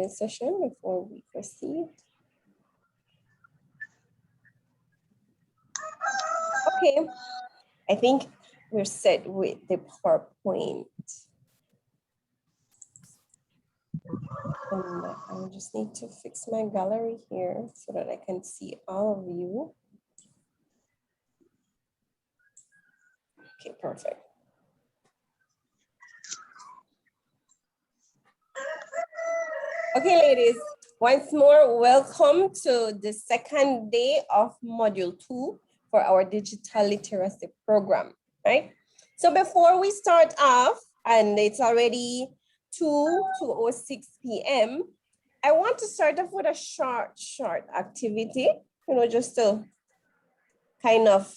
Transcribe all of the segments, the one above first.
this session before we proceed? Okay, I think we're set with the PowerPoint. And I just need to fix my gallery here so that I can see all of you. Okay, perfect. Okay, ladies, once more, welcome to the second day of module 2 for our digital literacy program, right? So before we start off, and it's already 2:06 p.m., I want to start off with a short activity, you know, just to kind of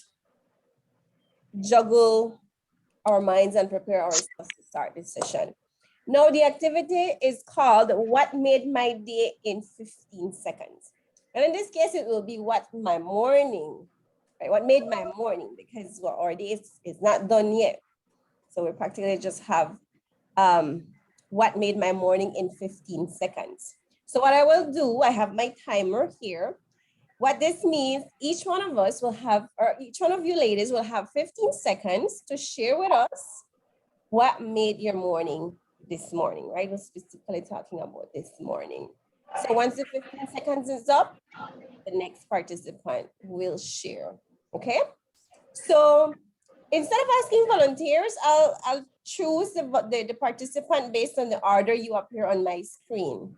juggle our minds and prepare ourselves to start this session. Now, the activity is called What Made My Day in 15 Seconds. And in this case, it will be what my morning, right? What made my morning, because well, our day is not done yet. So we practically just have what made my morning in 15 seconds. So what I will do, I have my timer here. What this means, each one of us will have, or each one of you ladies will have 15 seconds to share with us what made your morning this morning, right? We're specifically talking about this morning. So once the 15 seconds is up, the next participant will share, okay? So instead of asking volunteers, I'll choose the participant based on the order you appear on my screen.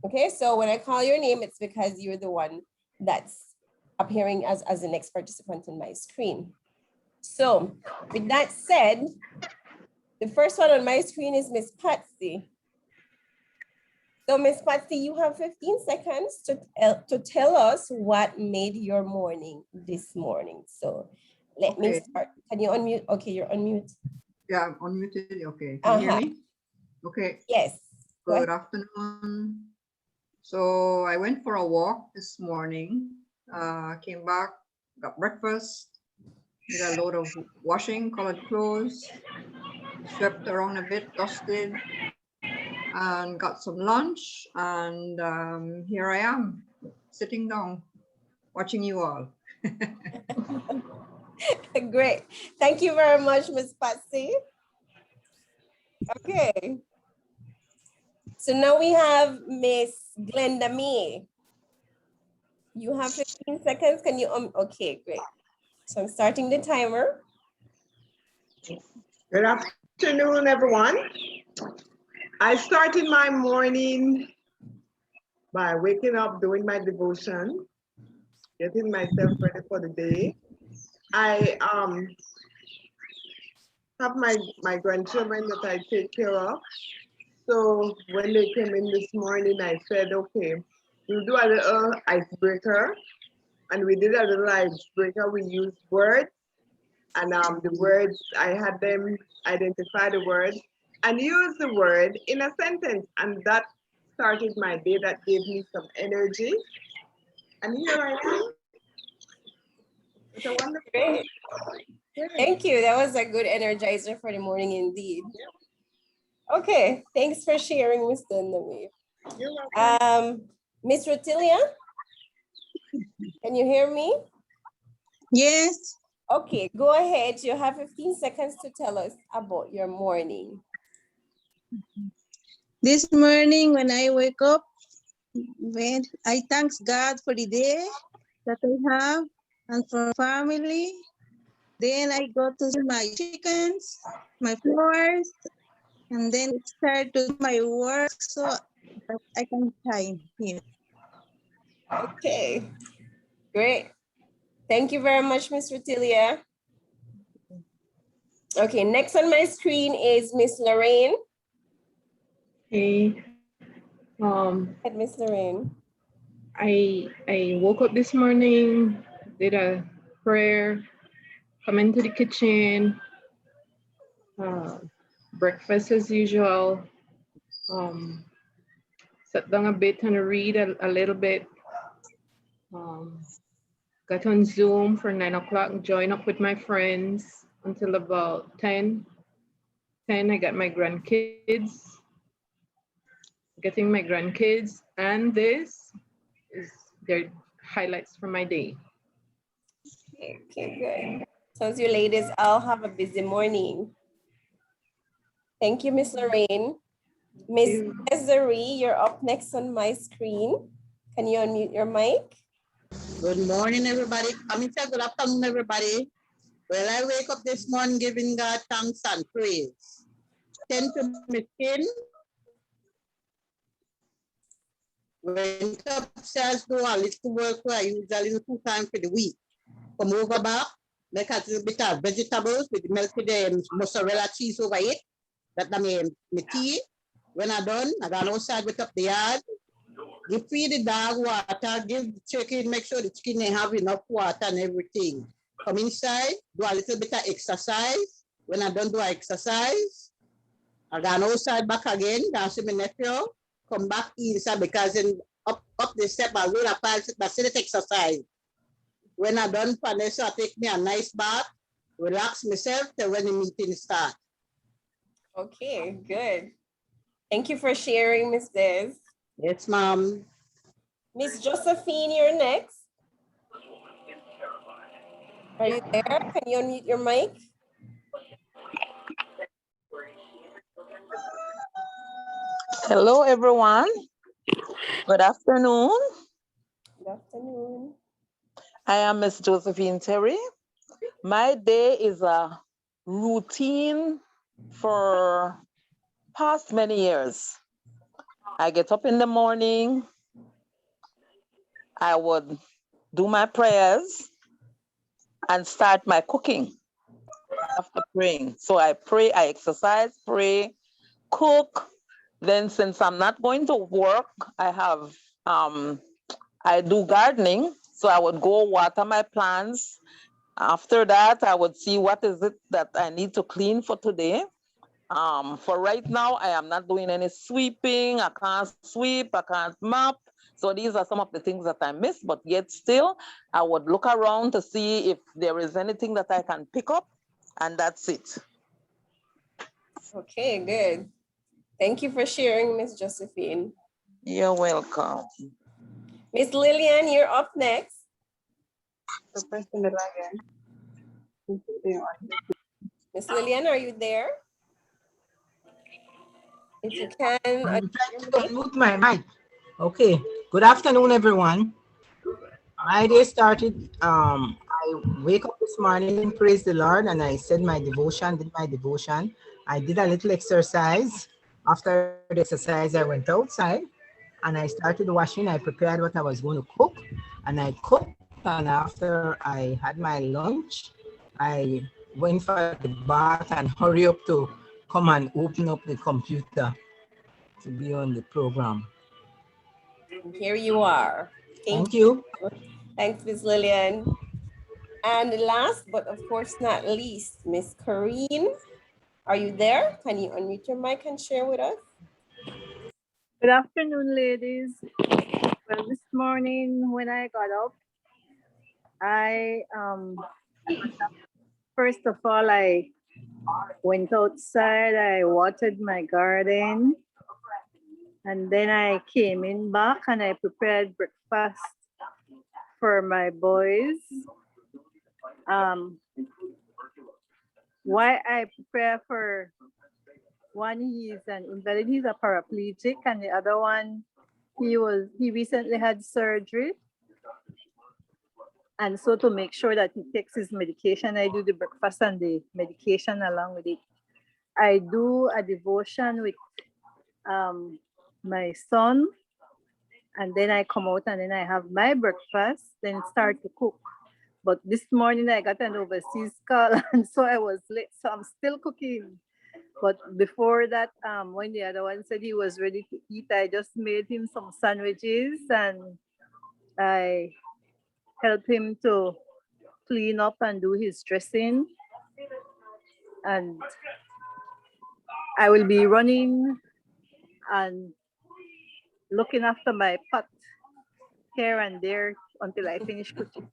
Okay, so when I call your name, it's because you're the one that's appearing as the next participant on my screen. So with that said, the first one on my screen is Miss Patsy. So Miss Patsy, you have 15 seconds to tell us what made your morning this morning. So let me start. Can you unmute? Okay, you're unmute. Yeah, I'm unmuted. Okay, can you hear me? Okay. Yes. Good afternoon. So I went for a walk this morning, came back, got breakfast, did a load of washing, colored clothes, swept around a bit, dusted, and got some lunch. And here I am, sitting down, watching you all. Great. Thank you very much, Ms. Patsy. Okay. So now we have Miss Glenda May. You have 15 seconds. Can you, okay, great. So I'm starting the timer. Good afternoon, everyone. I started my morning by waking up, doing my devotion, getting myself ready for the day. I have my grandchildren that I take care of. So when they came in this morning, I said, okay, we'll do a little icebreaker. And we did a little icebreaker. We used words. And the words, I had them identify the word and use the word in a sentence. And that started my day. That gave me some energy. And here I am. It's a wonderful day. Thank you. That was a good energizer for the morning indeed. Okay, thanks for sharing, Ms. Dundamy. You're welcome. Miss Rotilia, can you hear me? Yes. Okay, go ahead. You have 15 seconds to tell us about your morning. This morning when I wake up, I thank God for the day that I have and for family. Then I go to see my chickens, my flowers, and then start to do my work so that I can time here. Okay, great. Thank you very much, Miss Rotilia. Okay, next on my screen is Miss Lorraine. Hey, Miss Lorraine. I woke up this morning, did a prayer, come into the kitchen, breakfast as usual, sat down a bit and read a little bit, got on Zoom for 9 o'clock, joined up with my friends until about 10. I got my grandkids. getting my grandkids, and this is their highlights for my day. Okay, good. Sounds you ladies all have a busy morning. Thank you, Miss Lorraine. Miss Desiree, you're up next on my screen. Can you unmute your mic? Good morning, everybody. I mean, say good afternoon, everybody. Well, I wake up this morning giving God thanks and praise. Tend to my skin. Went upstairs, do a little work where I usually do 2 times for the week. Come over back, make a little bit of vegetables with melted mozzarella cheese over it. That I mean, my tea. When I'm done, I go outside with up the yard. You feed the dog water, give the chicken, make sure the chicken they have enough water and everything. Come inside, do a little bit of exercise. When I don't do exercise, I go outside back again, go see my nephew, come back inside because in up the step, I will apply the exercise. When I done for this, I take me a nice bath, relax myself till when the meeting start. Okay, good. Thank you for sharing, Miss Des. Yes, ma'am. Miss Josephine, you're next. Are you there? Can you unmute your mic? Hello, everyone. Good afternoon. Good afternoon. I am Miss Josephine Terry. My day is a routine for past many years. I get up in the morning. I would do my prayers and start my cooking after praying. So I pray, I exercise, pray, cook. Then since I'm not going to work, I do gardening. So I would go water my plants. After that, I would see what is it that I need to clean for today. For right now, I am not doing any sweeping. I can't sweep, I can't mop. So these are some of the things that I miss, but yet still, I would look around to see if there is anything that I can pick up, and that's it. Okay, good. Thank you for sharing, Miss Josephine. You're welcome. Miss Lillian, you're up next. Miss Lillian, are you there? If you can, I'm trying to unmute my mic. Okay. Good afternoon, everyone. My day started. I wake up this morning, praise the Lord, and I said my devotion. Did my devotion. I did a little exercise. After the exercise, I went outside and I started washing. I prepared what I was going to cook, and I cooked. And after I had my lunch, I went for the bath and hurry up to come and open up the computer to be on the program. Here you are. Thank you. Thanks, Miss Lillian. And last, but of course not least, Miss Corrine, are you there? Can you unmute your mic and share with us? Good afternoon, ladies. Well, this morning when I got up, I first of all, I went outside, I watered my garden, and then I came in back and I prepared breakfast for my boys. Why I prepare for one, he's an invalid, he's a paraplegic, and the other one, he recently had surgery. And so to make sure that he takes his medication, I do the breakfast and the medication along with it. I do a devotion with my son, and then I come out and then I have my breakfast, then start to cook. But this morning I got an overseas call, and so I was late, so I'm still cooking. But before that, when the other one said he was ready to eat, I just made him some sandwiches and I helped him to clean up and do his dressing. And I will be running and looking after my pot here and there until I finish cooking.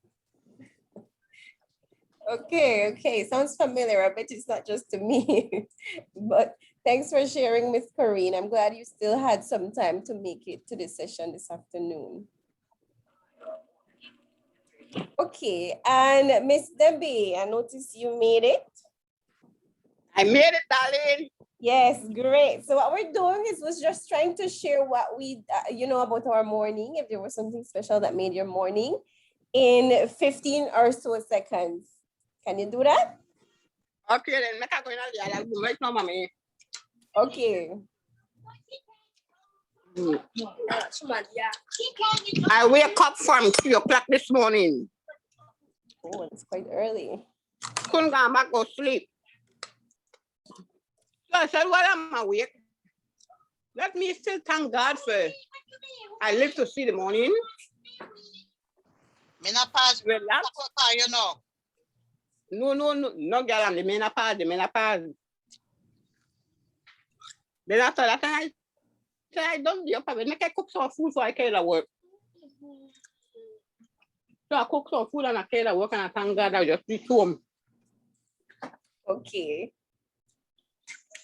Okay, sounds familiar. I bet it's not just to me, but Thanks for sharing, Miss Corrine. I'm glad you still had some time to make it to the session this afternoon. Okay, and Miss Debbie, I noticed you made it. I made it, darling. Yes, great. So what we're doing is was just trying to share what we, about our morning, if there was something special that made your morning in 15 or so seconds. Can you do that? Okay, then make a go in the right now, mommy. Okay. I wake up from 3 o'clock this morning. Oh, it's quite early. Couldn't go back go sleep. So I said, well, I'm awake. Let me still thank God for I live to see the morning. Menopause, Relax. you know. No, girl, I'm the menopause. Then after that, I don't be up. I make I cook some food so I can work. So I cook some food and I can work and I thank God I just reach home. Okay.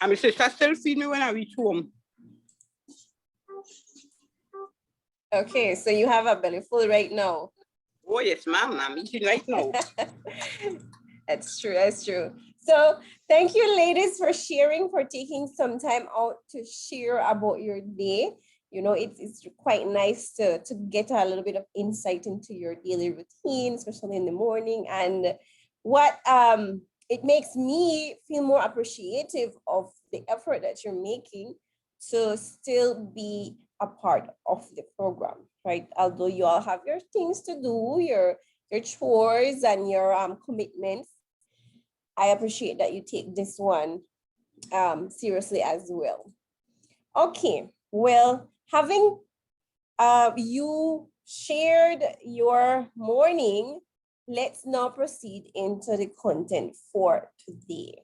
And my sister still feed me when I reach home. Okay, so you have a belly full right now. Oh yes, ma'am, I'm eating right now. That's true. So thank you, ladies, for sharing, for taking some time out to share about your day. You know, it's quite nice to get a little bit of insight into your daily routine, especially in the morning. And what it makes me feel more appreciative of the effort that you're making to still be a part of the program, right? Although you all have your things to do, your chores and your commitments, I appreciate that you take this one seriously as well. Okay, well, having you shared your morning, let's now proceed into the content for today.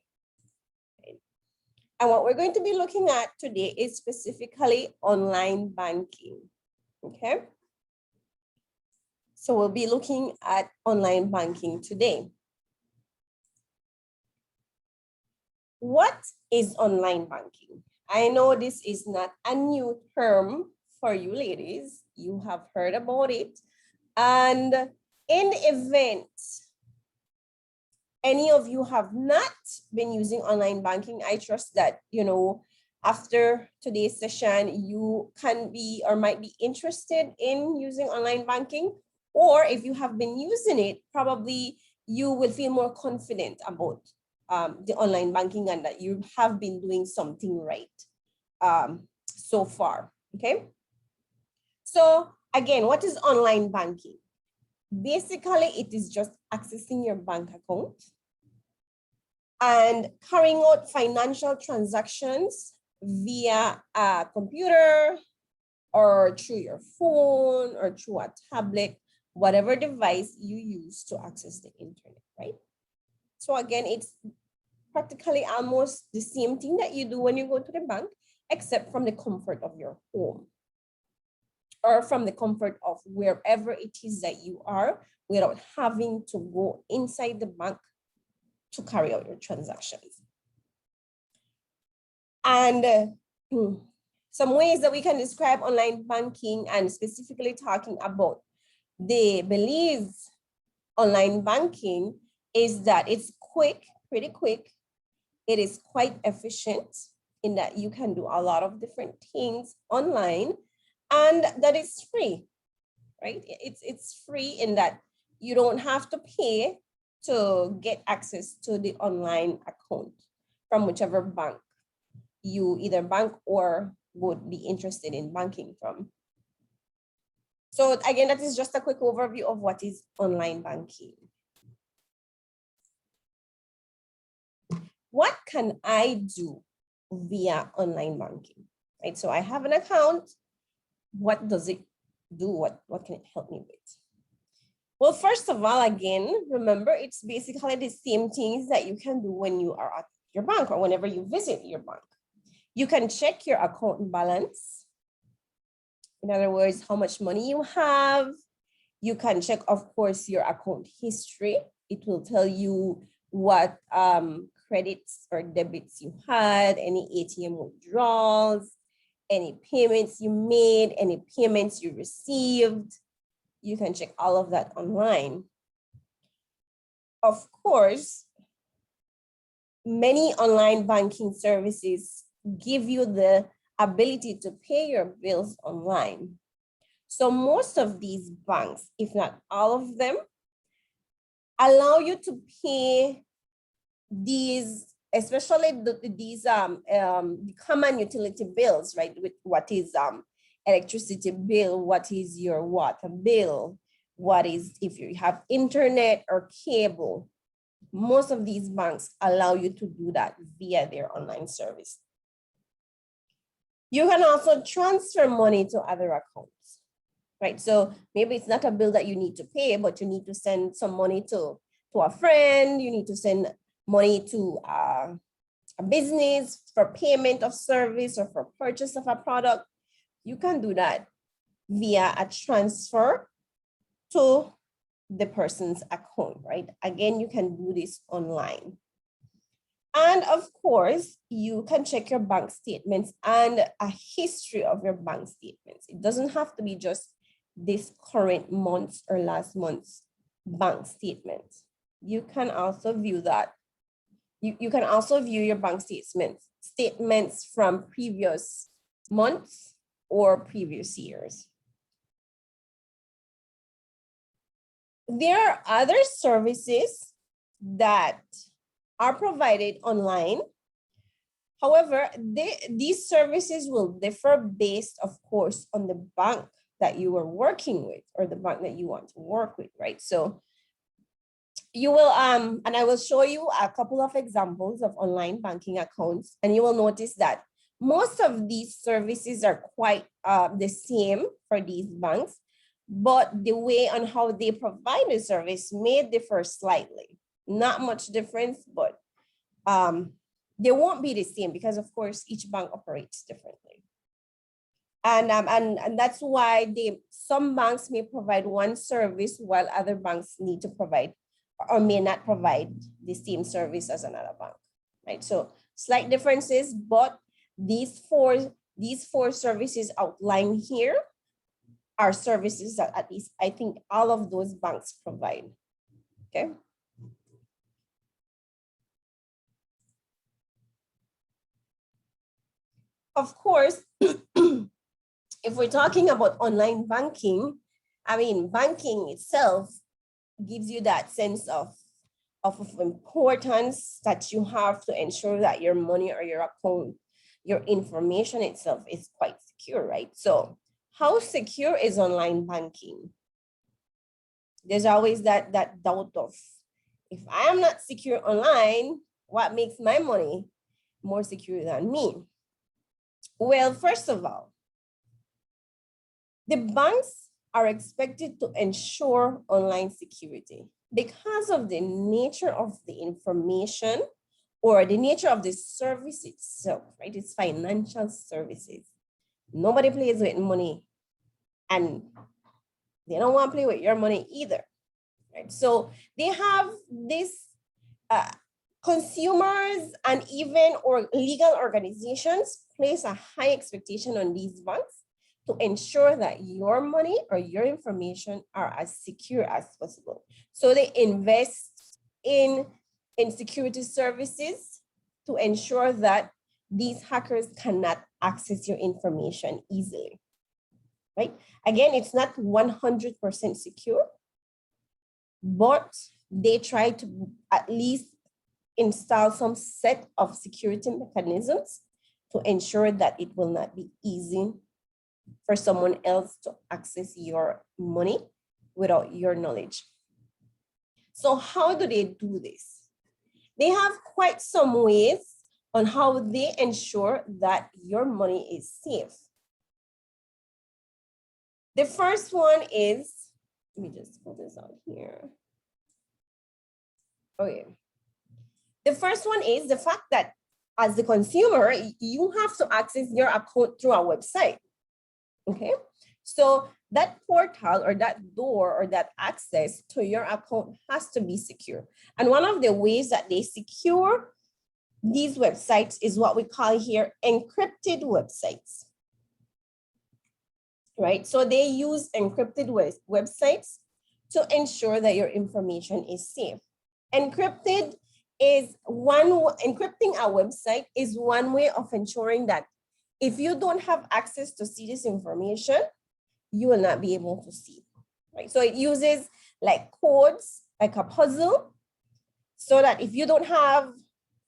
And what we're going to be looking at today is specifically online banking, okay? So we'll be looking at online banking today. What is online banking? I know this is not a new term for you ladies. You have heard about it. And in the event any of you have not been using online banking, I trust that, after today's session, you can be or might be interested in using online banking. Or if you have been using it, probably you will feel more confident about the online banking and that you have been doing something right so far, okay? So again, what is online banking? Basically, it is just accessing your bank account and carrying out financial transactions via a computer or through your phone or through a tablet, whatever device you use to access the internet, right? So again, it's practically almost the same thing that you do when you go to the bank, except from the comfort of your home or from the comfort of wherever it is that you are without having to go inside the bank to carry out your transactions. And some ways that we can describe online banking, and specifically talking about the Belize online banking, is that it's quick, pretty quick. It is quite efficient in that you can do a lot of different things online, and that is free, right? It's free in that you don't have to pay to get access to the online account from whichever bank you either bank or would be interested in banking from. So again, that is just a quick overview of what is online banking. What can I do via online banking, right? So I have an account. What does it do? What can it help me with? Well, first of all, again, remember, it's basically the same things that you can do when you are at your bank or whenever you visit your bank. You can check your account balance. In other words, how much money you have. You can check, of course, your account history. It will tell you what credits or debits you had, any ATM withdrawals, any payments you made, any payments you received. You can check all of that online. Of course, many online banking services give you the ability to pay your bills online. So most of these banks, if not all of them, allow you to pay these, especially these the common utility bills, right? With what is electricity bill, what is your water bill, what is if you have internet or cable. Most of these banks allow you to do that via their online service. You can also transfer money to other accounts, right? So maybe it's not a bill that you need to pay, but you need to send some money to a friend, you need to send money to a business for payment of service or for purchase of a product. You can do that via a transfer to the person's account, right? Again, you can do this online. And of course, you can check your bank statements and a history of your bank statements. It doesn't have to be just this current month's or last month's bank statement. You can also view that. You can also view your bank statements from previous months or previous years. There are other services that are provided online. However, these services will differ based, of course, on the bank that you are working with or the bank that you want to work with, right? So you will, and I will show you a couple of examples of online banking accounts, and you will notice that most of these services are quite the same for these banks, but the way on how they provide the service may differ slightly. Not much difference, but they won't be the same because, of course, each bank operates differently. And that's why some banks may provide one service while other banks need to provide or may not provide the same service as another bank, right? So slight differences, but these four services outlined here are services that at least I think all of those banks provide, okay? Of course, if we're talking about online banking, I mean, banking itself gives you that sense of importance that you have to ensure that your money or your account, your information itself is quite secure, right? So how secure is online banking? There's always that doubt of, if I am not secure online, what makes my money more secure than me? Well, first of all, the banks are expected to ensure online security because of the nature of the information or the nature of the service itself, right? It's financial services. Nobody plays with money and they don't want to play with your money either, right? So they have this consumers and even legal organizations place a high expectation on these banks to ensure that your money or your information are as secure as possible. So they invest in security services to ensure that these hackers cannot access your information easily, right? Again, it's not 100% secure, but they try to at least install some set of security mechanisms to ensure that it will not be easy for someone else to access your money without your knowledge. So how do they do this? They have quite some ways on how they ensure that your money is safe. The first one is, let me just pull this out here. Okay. The first one is the fact that as the consumer, you have to access your account through a website. Okay, so that portal or that door or that access to your account has to be secure. And one of the ways that they secure these websites is what we call here encrypted websites, right? So they use encrypted websites to ensure that your information is safe. Encrypting a website is one way of ensuring that if you don't have access to see this information, you will not be able to see, right? So it uses like codes, like a puzzle, so that if you don't have,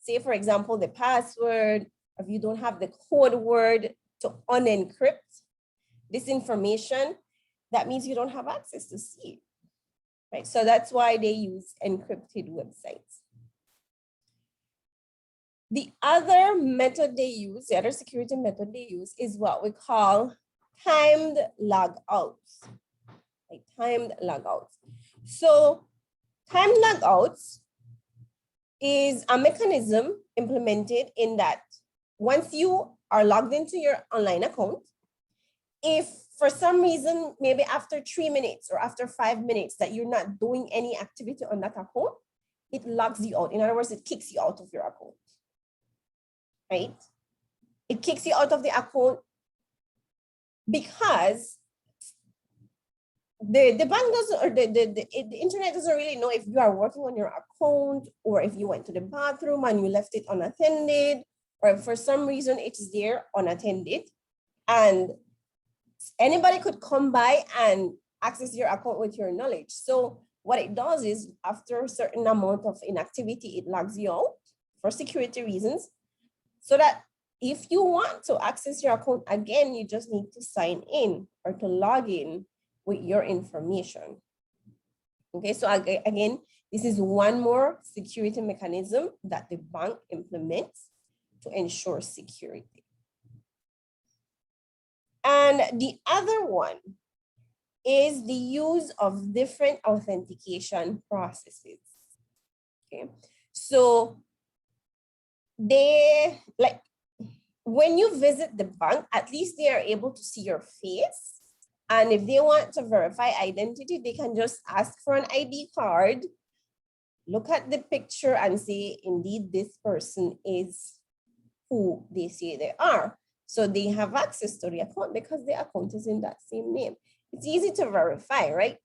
say for example, the password, if you don't have the code word to unencrypt this information, that means you don't have access to see it, right? So that's why they use encrypted websites. The other method they use, the other security method they use is what we call timed logouts, like timed logouts. So timed logouts is a mechanism implemented in that once you are logged into your online account, if for some reason, maybe after 3 minutes or after 5 minutes that you're not doing any activity on that account, it logs you out. In other words, it kicks you out of your account, right? It kicks you out of the account because the bank doesn't, or the internet doesn't really know if you are working on your account or if you went to the bathroom and you left it unattended, or if for some reason it's there unattended, and anybody could come by and access your account with your knowledge. So what it does is after a certain amount of inactivity, it logs you out for security reasons, so that if you want to access your account again, you just need to sign in or to log in with your information. Okay, so again, this is one more security mechanism that the bank implements to ensure security. And the other one is the use of different authentication processes. Okay, so they, like, when you visit the bank, at least they are able to see your face. And if they want to verify identity, they can just ask for an ID card, look at the picture and say, indeed, this person is who they say they are. So they have access to the account because the account is in that same name. It's easy to verify, right?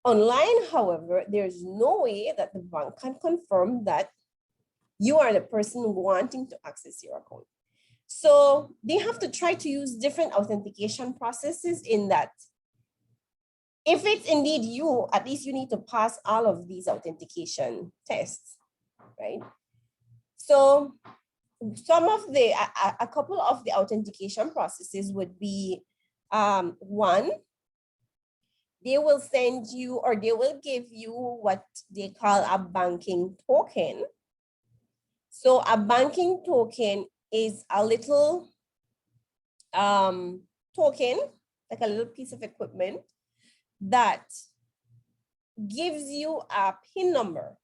Online, however, there's no way that the bank can confirm that you are the person wanting to access your account. So they have to try to use different authentication processes in that if it's indeed you, at least you need to pass all of these authentication tests, right? So some of the, a couple of the authentication processes would be, one, they will send you or they will give you what they call a banking token. So a banking token is a little token, like a little piece of equipment that gives you a PIN number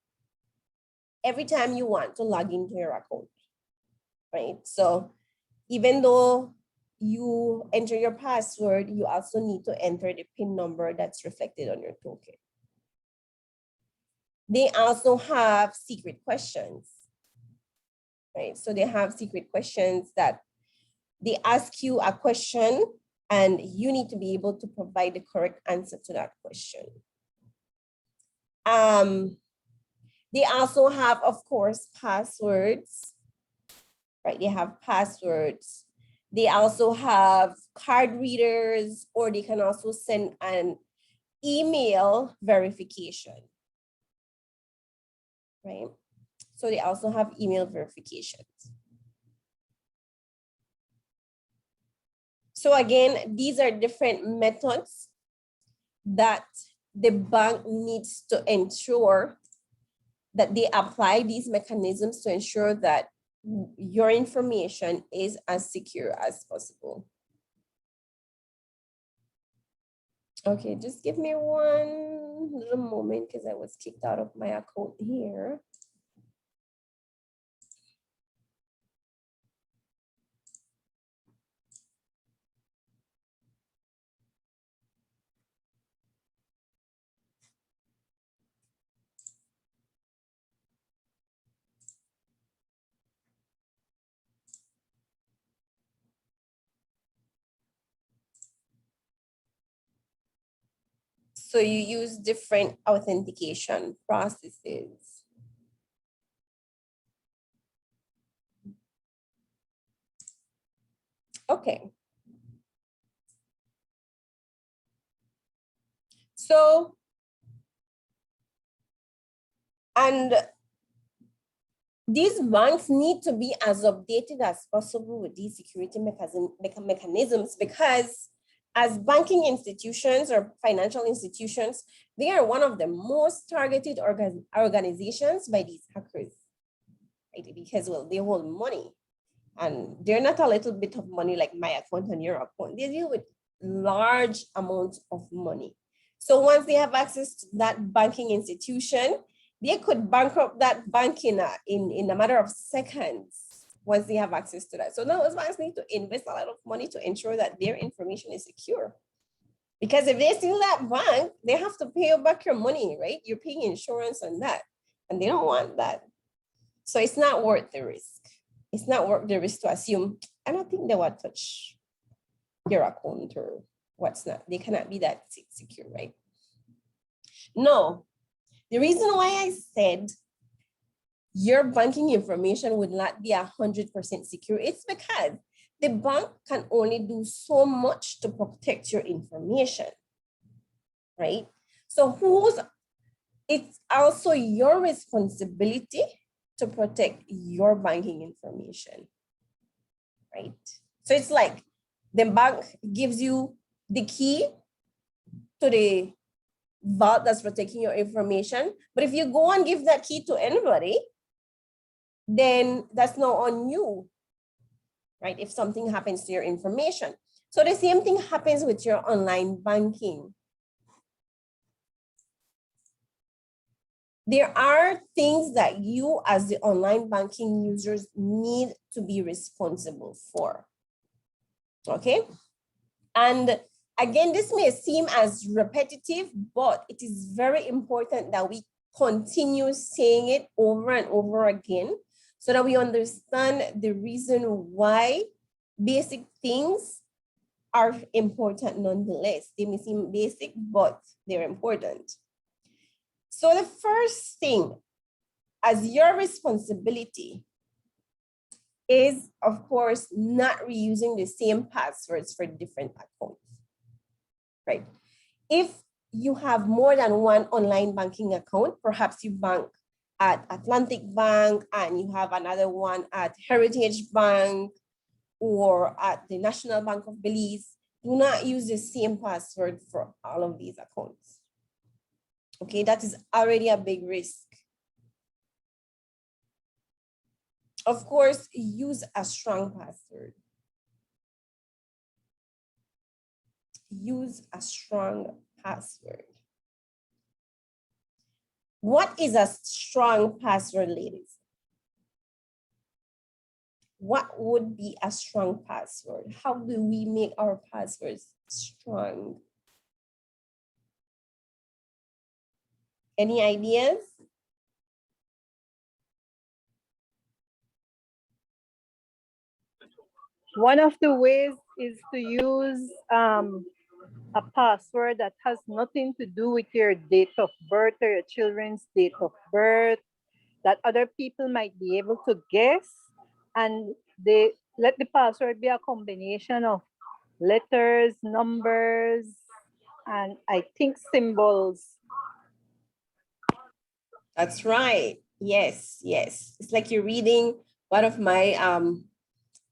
every time you want to log into your account, right? So even though you enter your password, you also need to enter the PIN number that's reflected on your token. They also have secret questions, right? So they have secret questions that they ask you a question and you need to be able to provide the correct answer to that question. They also have, of course, passwords, right? They have passwords. They also have card readers, or they can also send an email verification, right? So they also have email verifications. So again, these are different methods that the bank needs to ensure that they apply these mechanisms to ensure that your information is as secure as possible. Okay, just give me one little moment because I was kicked out of my account here. So you use different authentication processes. Okay. So, and these banks need to be as updated as possible with these security mechanisms, because as banking institutions or financial institutions, they are one of the most targeted organizations by these hackers, right? Because, well, they hold money, and they're not a little bit of money like my account and your account. They deal with large amounts of money. So once they have access to that banking institution, they could bankrupt that bank in a matter of seconds once they have access to that. So now those banks need to invest a lot of money to ensure that their information is secure. Because if they steal that bank, they have to pay you back your money, right? You're paying insurance on that, and they don't want that. So it's not worth the risk. It's not worth the risk to assume, I don't think they will touch your account or what's not. They cannot be that secure, right? No, the reason why I said your banking information would not be 100% secure, it's because the bank can only do so much to protect your information, right? So it's also your responsibility to protect your banking information, right? So it's like the bank gives you the key to the vault that's protecting your information. But if you go and give that key to anybody, then that's not on you, right? If something happens to your information. So the same thing happens with your online banking. There are things that you as the online banking users need to be responsible for, okay? And again, this may seem as repetitive, but it is very important that we continue saying it over and over again so that we understand the reason why basic things are important nonetheless. They may seem basic, but they're important. So the first thing, as your responsibility, is, of course, not reusing the same passwords for different accounts, right? If you have more than one online banking account, perhaps you bank at Atlantic Bank and you have another one at Heritage Bank or at the National Bank of Belize, do not use the same password for all of these accounts. Okay, that is already a big risk. Of course, use a strong password. Use a strong password. What is a strong password, ladies? What would be a strong password? How do we make our passwords strong? Any ideas? One of the ways is to use a password that has nothing to do with your date of birth or your children's date of birth, that other people might be able to guess, and they let the password be a combination of letters, numbers, and I think symbols. That's right. Yes, yes. It's like you're reading one of my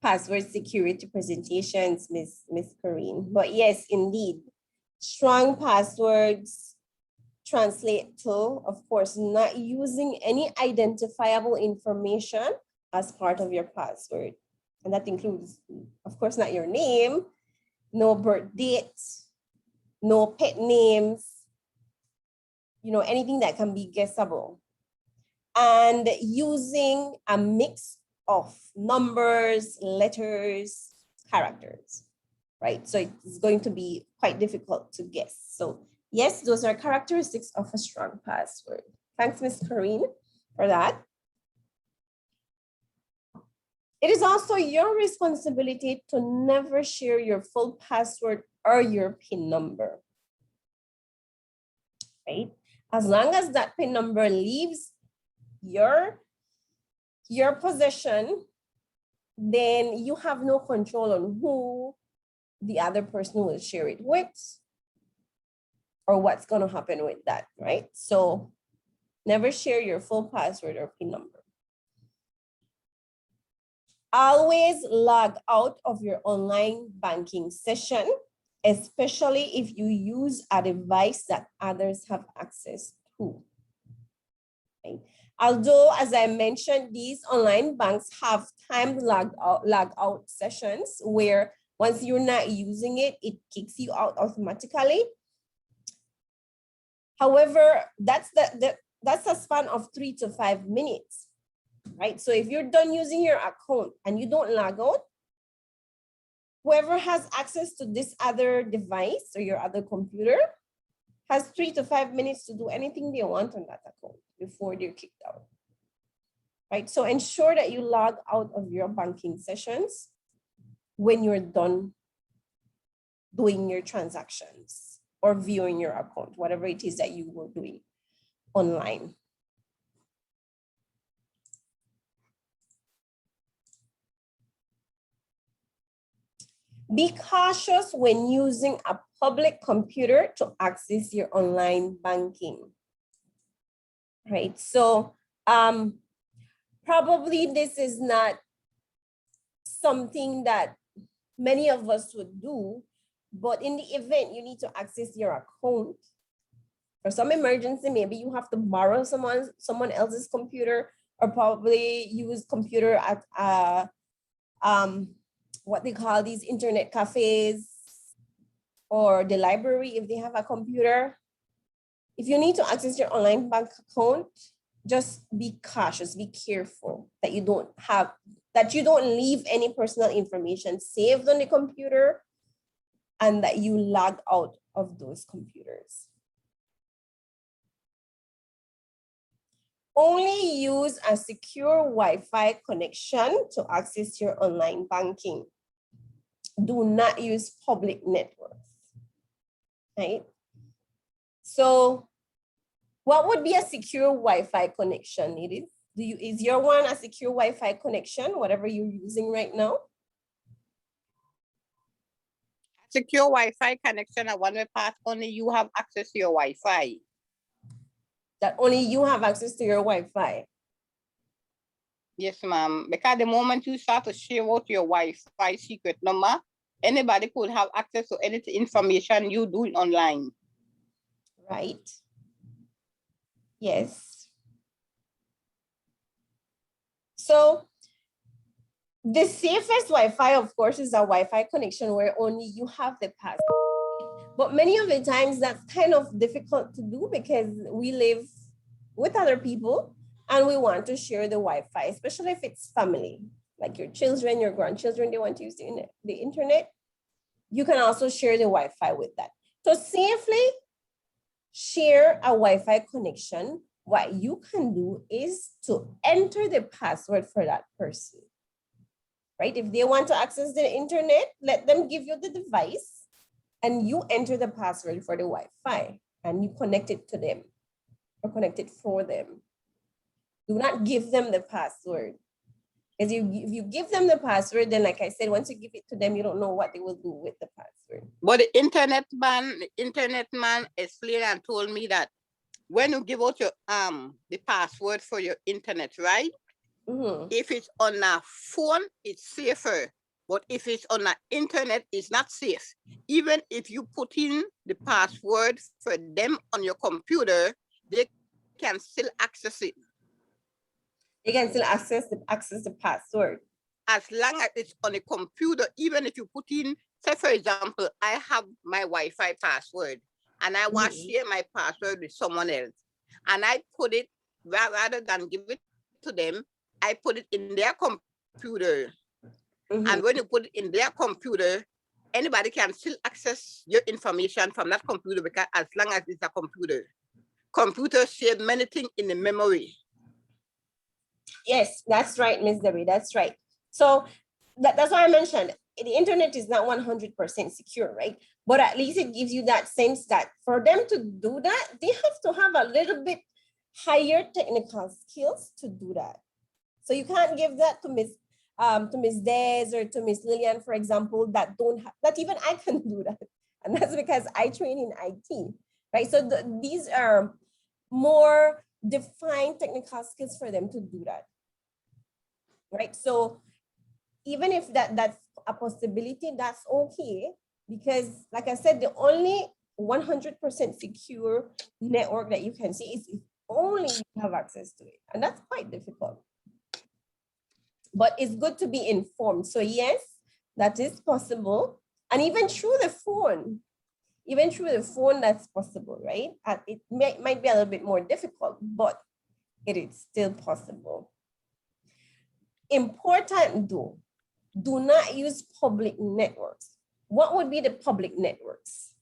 password security presentations, Miss Corrine. But yes, indeed, strong passwords translate to, of course, not using any identifiable information as part of your password. And that includes, of course, not your name, no birth dates, no pet names, anything that can be guessable. And using a mix of numbers, letters, characters, right? So it's going to be quite difficult to guess. So yes, those are characteristics of a strong password. Thanks, Ms. Corrine, for that. It is also your responsibility to never share your full password or your PIN number. right? As long as that PIN number leaves your possession, then you have no control on who the other person will share it with or what's going to happen with that, right? So never share your full password or PIN number. Always log out of your online banking session, especially if you use a device that others have access to. Okay. Although, as I mentioned, these online banks have timed log out sessions where once you're not using it, it kicks you out automatically. However, that's a span of 3 to 5 minutes, right? So if you're done using your account and you don't log out, whoever has access to this other device or your other computer has 3 to 5 minutes to do anything they want on that account before they're kicked out, right? So ensure that you log out of your banking sessions when you're done doing your transactions or viewing your account, whatever it is that you were doing online. Be cautious when using a public computer to access your online banking, right? So probably this is not something that many of us would do, but in the event you need to access your account for some emergency, maybe you have to borrow someone else's computer or probably use computer at what they call these internet cafes or the library if they have a computer. If you need to access your online bank account, just be cautious, be careful that you don't leave any personal information saved on the computer and that you log out of those computers. Only use a secure Wi-Fi connection to access your online banking. Do not use public networks, right? So what would be a secure Wi-Fi connection, Edith? Is your one a secure Wi-Fi connection, whatever you're using right now? Secure Wi-Fi connection, a one-way path, only you have access to your Wi-Fi. That only you have access to your Wi-Fi? Yes, ma'am. Because the moment you start to share out your Wi-Fi secret number, anybody could have access to any information you do online. Right. Yes. So the safest Wi-Fi, of course, is a Wi-Fi connection where only you have the password. But many of the times that's kind of difficult to do because we live with other people and we want to share the Wi-Fi, especially if it's family, like your children, your grandchildren, they want to use the internet. You can also share the Wi-Fi with that. To safely share a Wi-Fi connection, what you can do is to enter the password for that person, right? If they want to access the internet, let them give you the device and you enter the password for the Wi-Fi and you connect it to them or connect it for them. Do not give them the password. Because if you give them the password, then like I said, once you give it to them, you don't know what they will do with the password. But the internet man explained and told me that when you give out your the password for your internet, right? Mm-hmm. If it's on a phone, it's safer. But if it's on the internet, it's not safe. Even if you put in the password for them on your computer, they can still access it. They can still access the password. As long as it's on a computer, even if you put in, say for example, I have my Wi-Fi password and I want to share my password with someone else. And I put it, rather than give it to them, I put it in their computer. And when you put it in their computer, anybody can still access your information from that computer because as long as it's a computer. Computers share many things in the memory. Yes, that's right, Ms. Debbie, that's right. So that's why I mentioned the internet is not 100% secure, right? But But at least it gives you that sense that for them to do that, they have to have a little bit higher technical skills to do that. So you can't give that to Miss Des or to Miss Lillian, for example, that that even I can do that. And that's because I train in IT, right? So these are more defined technical skills for them to do that, right? So even if that's a possibility, that's okay. Because like I said, the only 100% secure network that you can see is if only you have access to it. And that's quite difficult. But it's good to be informed. So yes, that is possible. And even through the phone, that's possible, right? And it might be a little bit more difficult, but it is still possible. Important though, do not use public networks. What would be the public networks?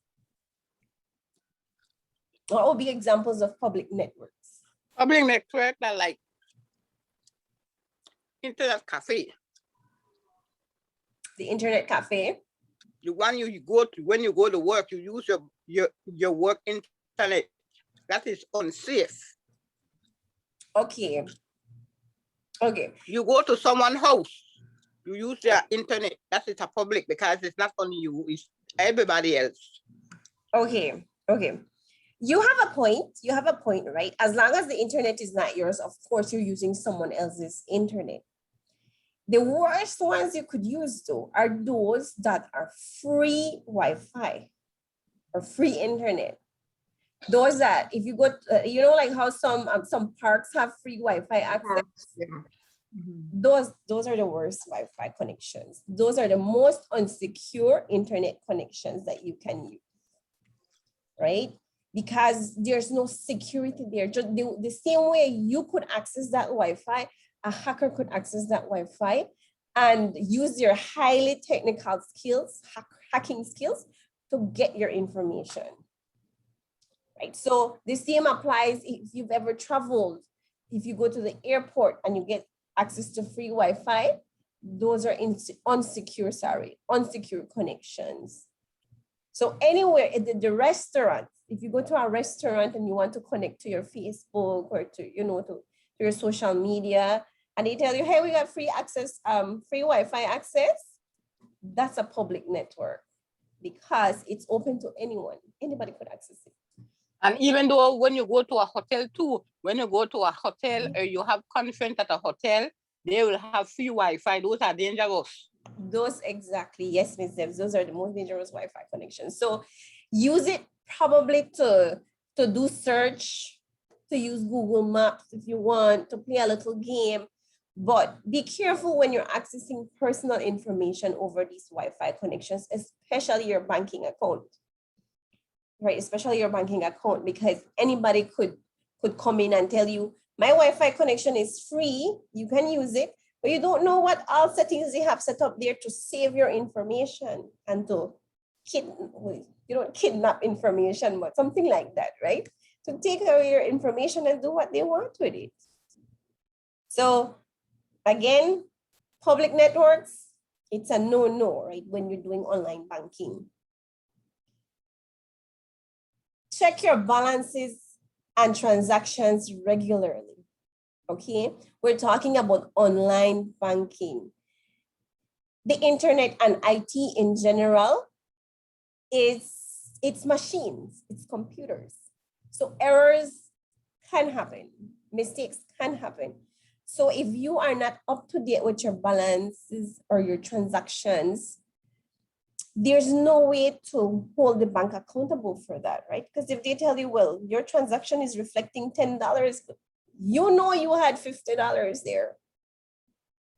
What would be examples of public networks? Public network that like internet cafe. The internet cafe. The one you go to when you go to work, you use your work internet. That is unsafe. Okay. Okay. You go to someone's house, you use their internet. That is a public because it's not only you, it's everybody else. Okay. Okay. You have a point, right? As long as the internet is not yours, of course, you're using someone else's internet. The worst ones you could use though are those that are free Wi-Fi or free internet. Those that if you go, you know, like how some parks have free Wi-Fi access. Yeah. Those are the worst Wi-Fi connections. Those are the most unsecure internet connections that you can use, right? Because there's no security there. Just the same way you could access that Wi-Fi, a hacker could access that Wi-Fi and use their highly technical skills, hacking skills, to get your information, right? So the same applies if you've ever traveled. If you go to the airport and you get access to free Wi-Fi, those are unsecure connections. So anywhere in the restaurant, if you go to a restaurant and you want to connect to your Facebook or to, you know, to your social media, and they tell you, hey, we got free access, free Wi-Fi access, that's a public network because it's open to anyone. Anybody could access it. And even though when you go to a hotel too, when you go to a hotel or you have conference at a hotel, they will have free Wi-Fi. Those are dangerous. Those exactly, yes, Ms. Debs, those are the most dangerous Wi-Fi connections. So use it probably to do search, to use Google Maps if you want, to play a little game, but be careful when you're accessing personal information over these Wi-Fi connections, especially your banking account, right? Especially your banking account, because anybody could come in and tell you, my Wi-Fi connection is free, you can use it, but you don't know what all settings they have set up there to save your information and to kidnap information, but something like that, right? To take away your information and do what they want with it. So again, public networks, it's a no-no, right? When you're doing online banking. Check your balances and transactions regularly, okay? We're talking about online banking. The internet and IT in general it's machines, it's computers. So errors can happen, mistakes can happen. So if you are not up to date with your balances or your transactions, there's no way to hold the bank accountable for that, right? Because if they tell you, well, your transaction is reflecting $10, you know you had $50 there,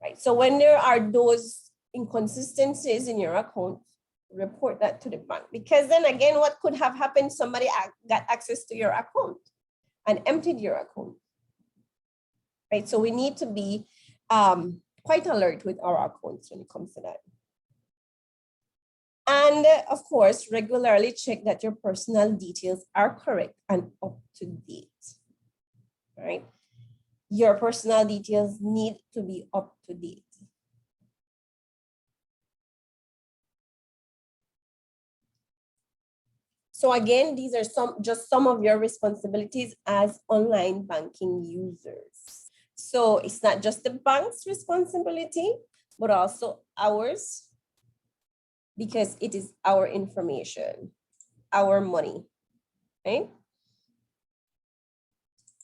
right? So when there are those inconsistencies in your account, report that to the bank, because then again, what could have happened? Somebody got access to your account and emptied your account, right? So we need to be quite alert with our accounts when it comes to that. And of course, regularly check that your personal details are correct and up to date, right? Your personal details need to be up to date. So again, these are just some of your responsibilities as online banking users. So it's not just the bank's responsibility, but also ours, because it is our information, our money, right?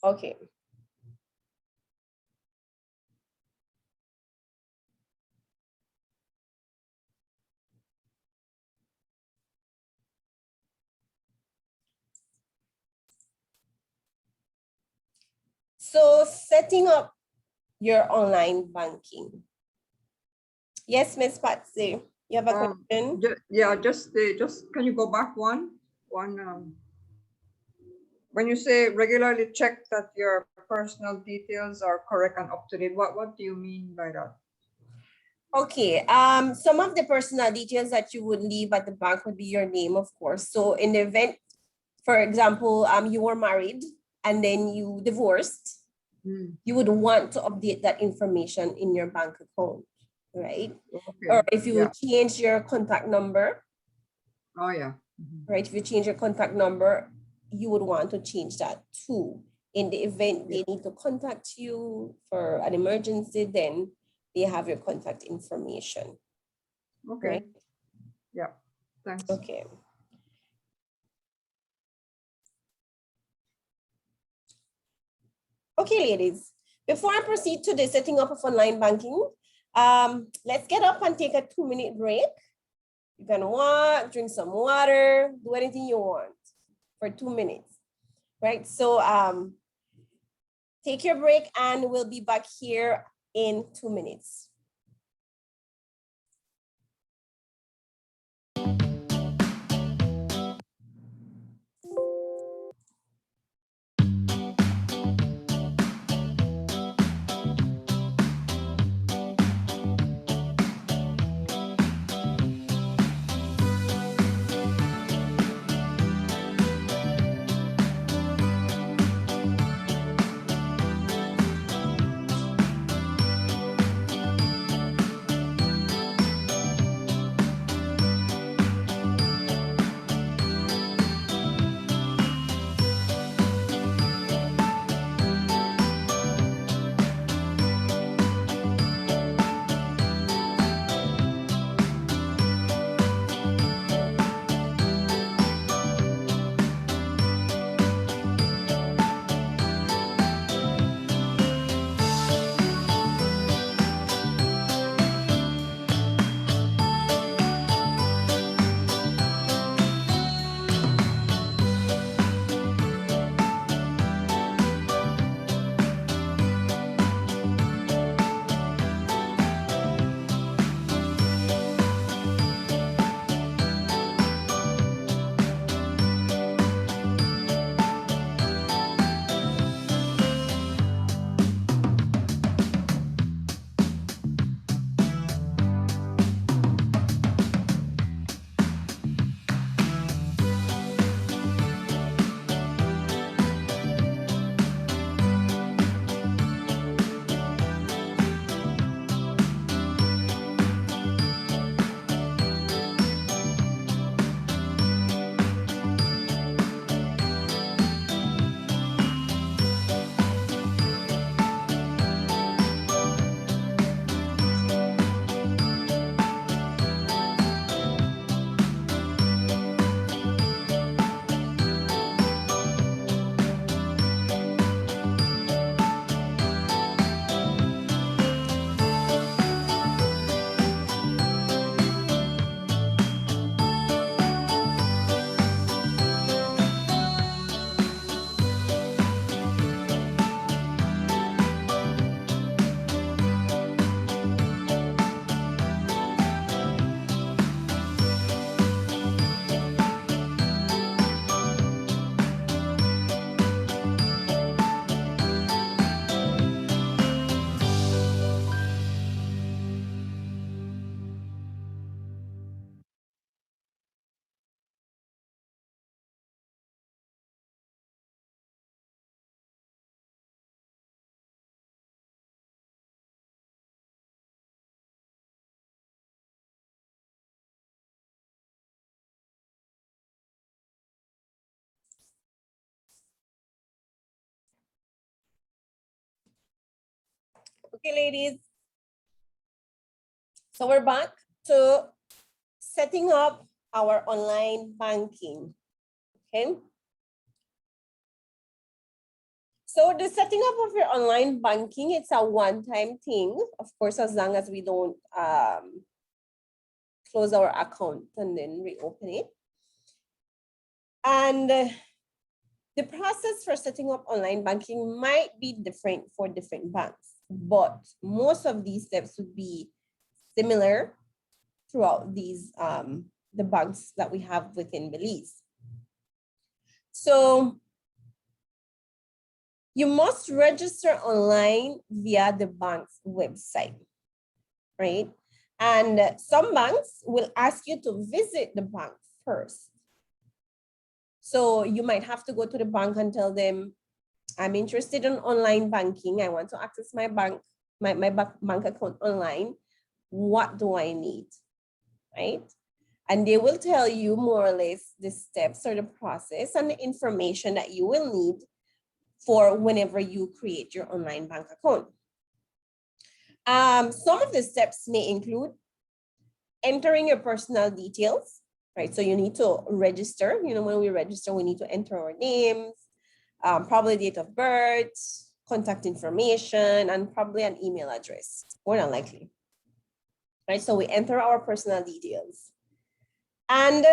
Okay. So setting up your online banking. Yes, Miss Patsy, you have a question? Yeah, just can you go back one? When you say regularly check that your personal details are correct and up to date, what do you mean by that? Okay, some of the personal details that you would leave at the bank would be your name, of course. So in the event, for example, you were married and then you divorced, you would want to update that information in your bank account, right? Okay. Or if you change your contact number. Oh yeah. Right, if you change your contact number, you would want to change that too. In the event they need to contact you for an emergency, then they have your contact information. Okay. Right? Yeah, thanks. Okay. Okay, ladies, before I proceed to the setting up of online banking, let's get up and take a 2-minute break. You can walk, drink some water, do anything you want for 2 minutes, right? So take your break and we'll be back here in 2 minutes. Okay, ladies. So we're back to setting up our online banking. Okay. So the setting up of your online banking, it's a one-time thing, of course, as long as we don't close our account and then reopen it. And the process for setting up online banking might be different for different banks, but most of these steps would be similar throughout these the banks that we have within Belize. So you must register online via the bank's website, right? And some banks will ask you to visit the bank first. So you might have to go to the bank and tell them, I'm interested in online banking. I want to access my bank account online. What do I need, right? And they will tell you more or less the steps or the process and the information that you will need for whenever you create your online bank account. Some of the steps may include entering your personal details, right? So you need to register. You know, when we register, we need to enter our names, probably date of birth, contact information, and probably an email address, more than likely, right? So we enter our personal details. And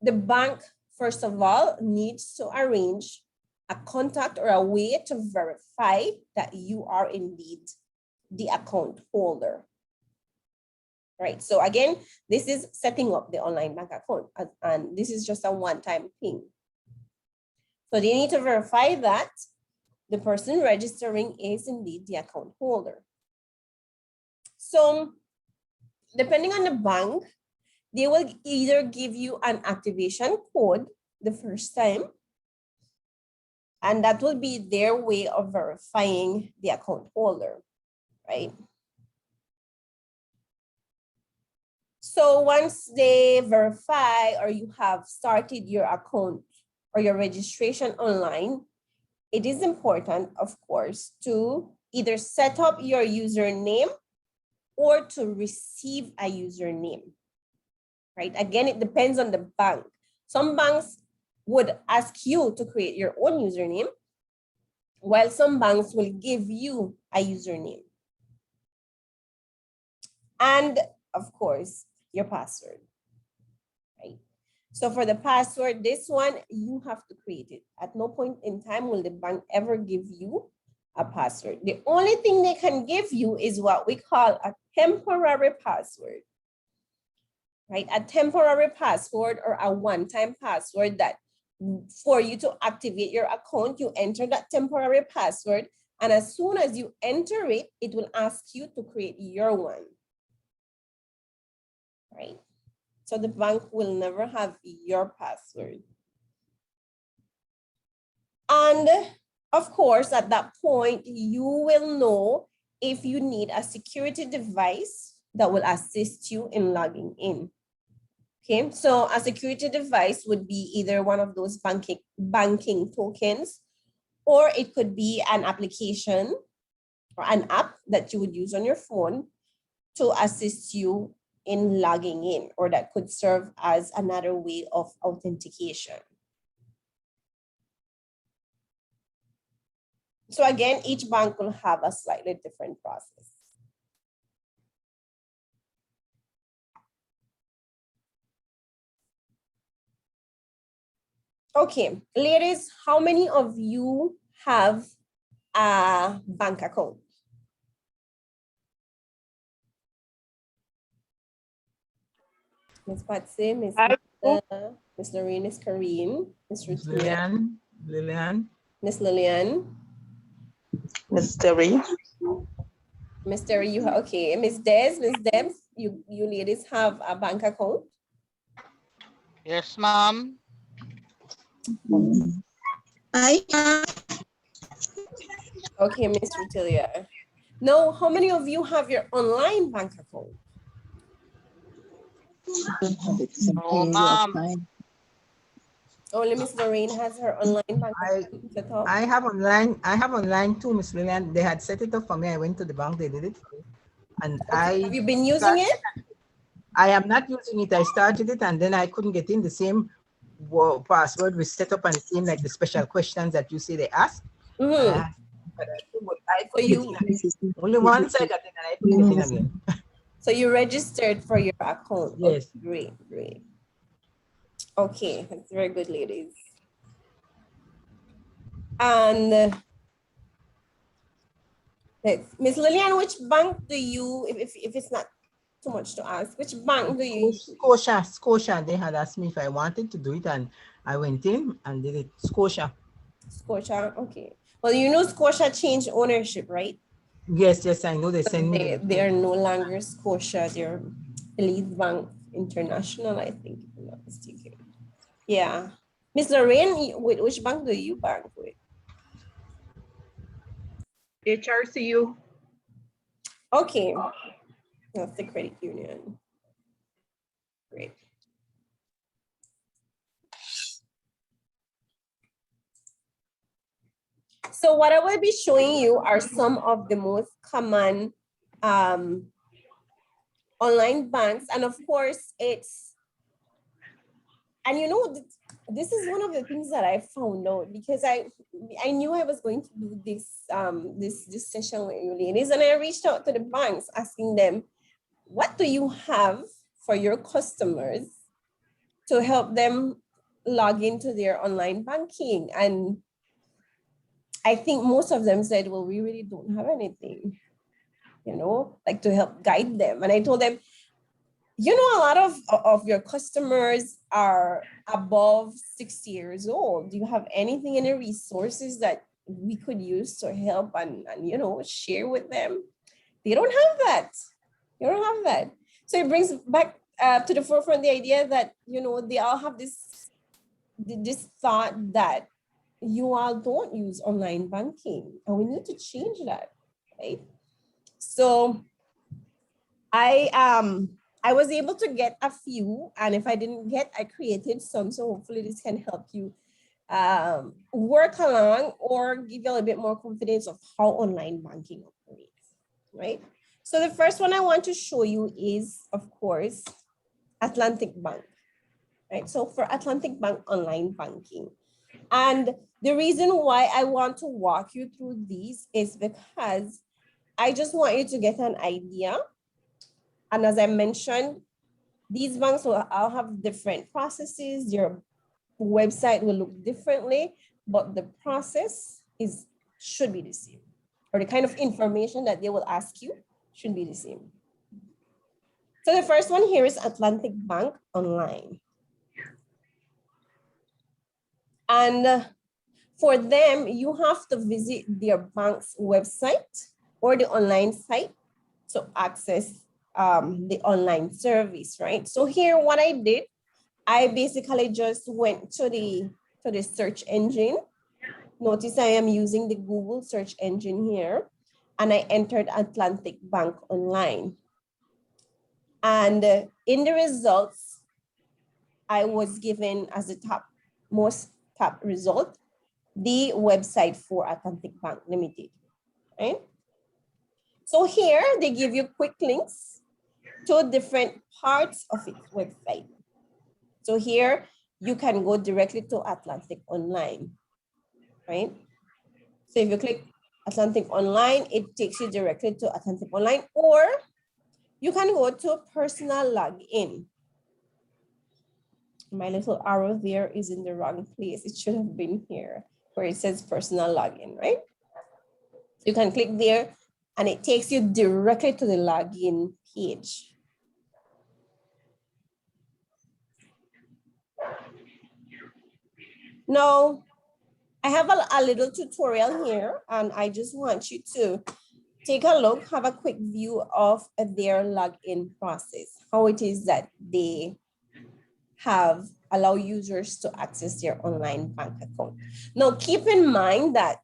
the bank, first of all, needs to arrange a contact or a way to verify that you are indeed the account holder. Right, so again, this is setting up the online bank account, and this is just a one-time thing. So they need to verify that the person registering is indeed the account holder. So depending on the bank, they will either give you an activation code the first time, and that will be their way of verifying the account holder, right? So once they verify or you have started your account or your registration online, it is important, of course, to either set up your username or to receive a username, right? Again, it depends on the bank. Some banks would ask you to create your own username, while some banks will give you a username. And of course, your password, right? So for the password, this one, you have to create it. At no point in time will the bank ever give you a password. The only thing they can give you is what we call a temporary password, right? A temporary password or a one-time password that for you to activate your account, you enter that temporary password, and as soon as you enter it, it will ask you to create your one. Right? So the bank will never have your password. And of course, at that point, you will know if you need a security device that will assist you in logging in. Okay, so a security device would be either one of those banking tokens, or it could be an application or an app that you would use on your phone to assist you in logging in, or that could serve as another way of authentication. So again, each bank will have a slightly different process. Okay, ladies, how many of you have a bank account? Miss Patsy, Miss Miss Lorraine, Miss Karine, Miss Lillian. Miss Lillian. Miss Terry. Miss Terry, you have, okay. Miss Des, Miss Debs, you ladies have a bank account? Yes, ma'am. Okay, Miss Rutilia. Now, how many of you have your online bank account? Oh, ma'am. Only Miss Lorraine has her online bank account set up. I have online too, Miss Lillian. They had set it up for me. I went to the bank, they did it for me. And Okay. Have you been using it? I am not using it. I started it and then I couldn't get in. The same password was set up and it seemed like the special questions that you say they ask. Mm-hmm. Only once I got in and I couldn't get in again. So you registered for your account. Yes. Okay, great, great. Okay, that's very good, ladies. And Miss Lillian, which bank do you, if it's not too much to ask, which bank do you use? Scotia. They had asked me if I wanted to do it and I went in and did it. Scotia, okay. Well, you know Scotia changed ownership, right? Yes, I know they send me. They are no longer Scotia, they're Elite Bank International, I think, if I'm not mistaken. Yeah. Miss Lorraine, which bank do you bank with? HRCU. Okay. That's the credit union. Great. So what I will be showing you are some of the most common online banks. And of course, and you know, this is one of the things that I found out because I knew I was going to do this this session with you ladies, and I reached out to the banks asking them, what do you have for your customers to help them log into their online banking? And I think most of them said, well, we really don't have anything, you know, like to help guide them. And I told them, you know, a lot of your customers are above 60 years old. Do you have anything, any resources that we could use to help and you know, share with them? They don't have that. They don't have that. So it brings back to the forefront the idea that, you know, they all have this thought that you all don't use online banking, and we need to change that, right? So I was able to get a few, and if I didn't get, I created some. So hopefully this can help you work along or give you a little bit more confidence of how online banking operates, right? So the first one I want to show you is, of course, Atlantic Bank, right? So for Atlantic Bank online banking. And the reason why I want to walk you through these is because I just want you to get an idea. And as I mentioned, these banks will all have different processes. Your website will look differently, but the process should be the same, or the kind of information that they will ask you should be the same. So the first one here is Atlantic Bank Online. And for them, you have to visit their bank's website or the online site to access the online service, right? So here, what I did, I basically just went to the search engine. Notice I am using the Google search engine here, and I entered Atlantic Bank Online. And in the results, I was given as the most top result, the website for Atlantic Bank Limited, right? So here they give you quick links to different parts of its website. So here you can go directly to Atlantic Online, right? So if you click Atlantic Online, it takes you directly to Atlantic Online, or you can go to personal login. My little arrow there is in the wrong place. It should have been here where it says personal login, right? You can click there and it takes you directly to the login page. Now, I have a little tutorial here, and I just want you to take a look, have a quick view of their login process, how it is that they allow users to access their online bank account. Now, keep in mind that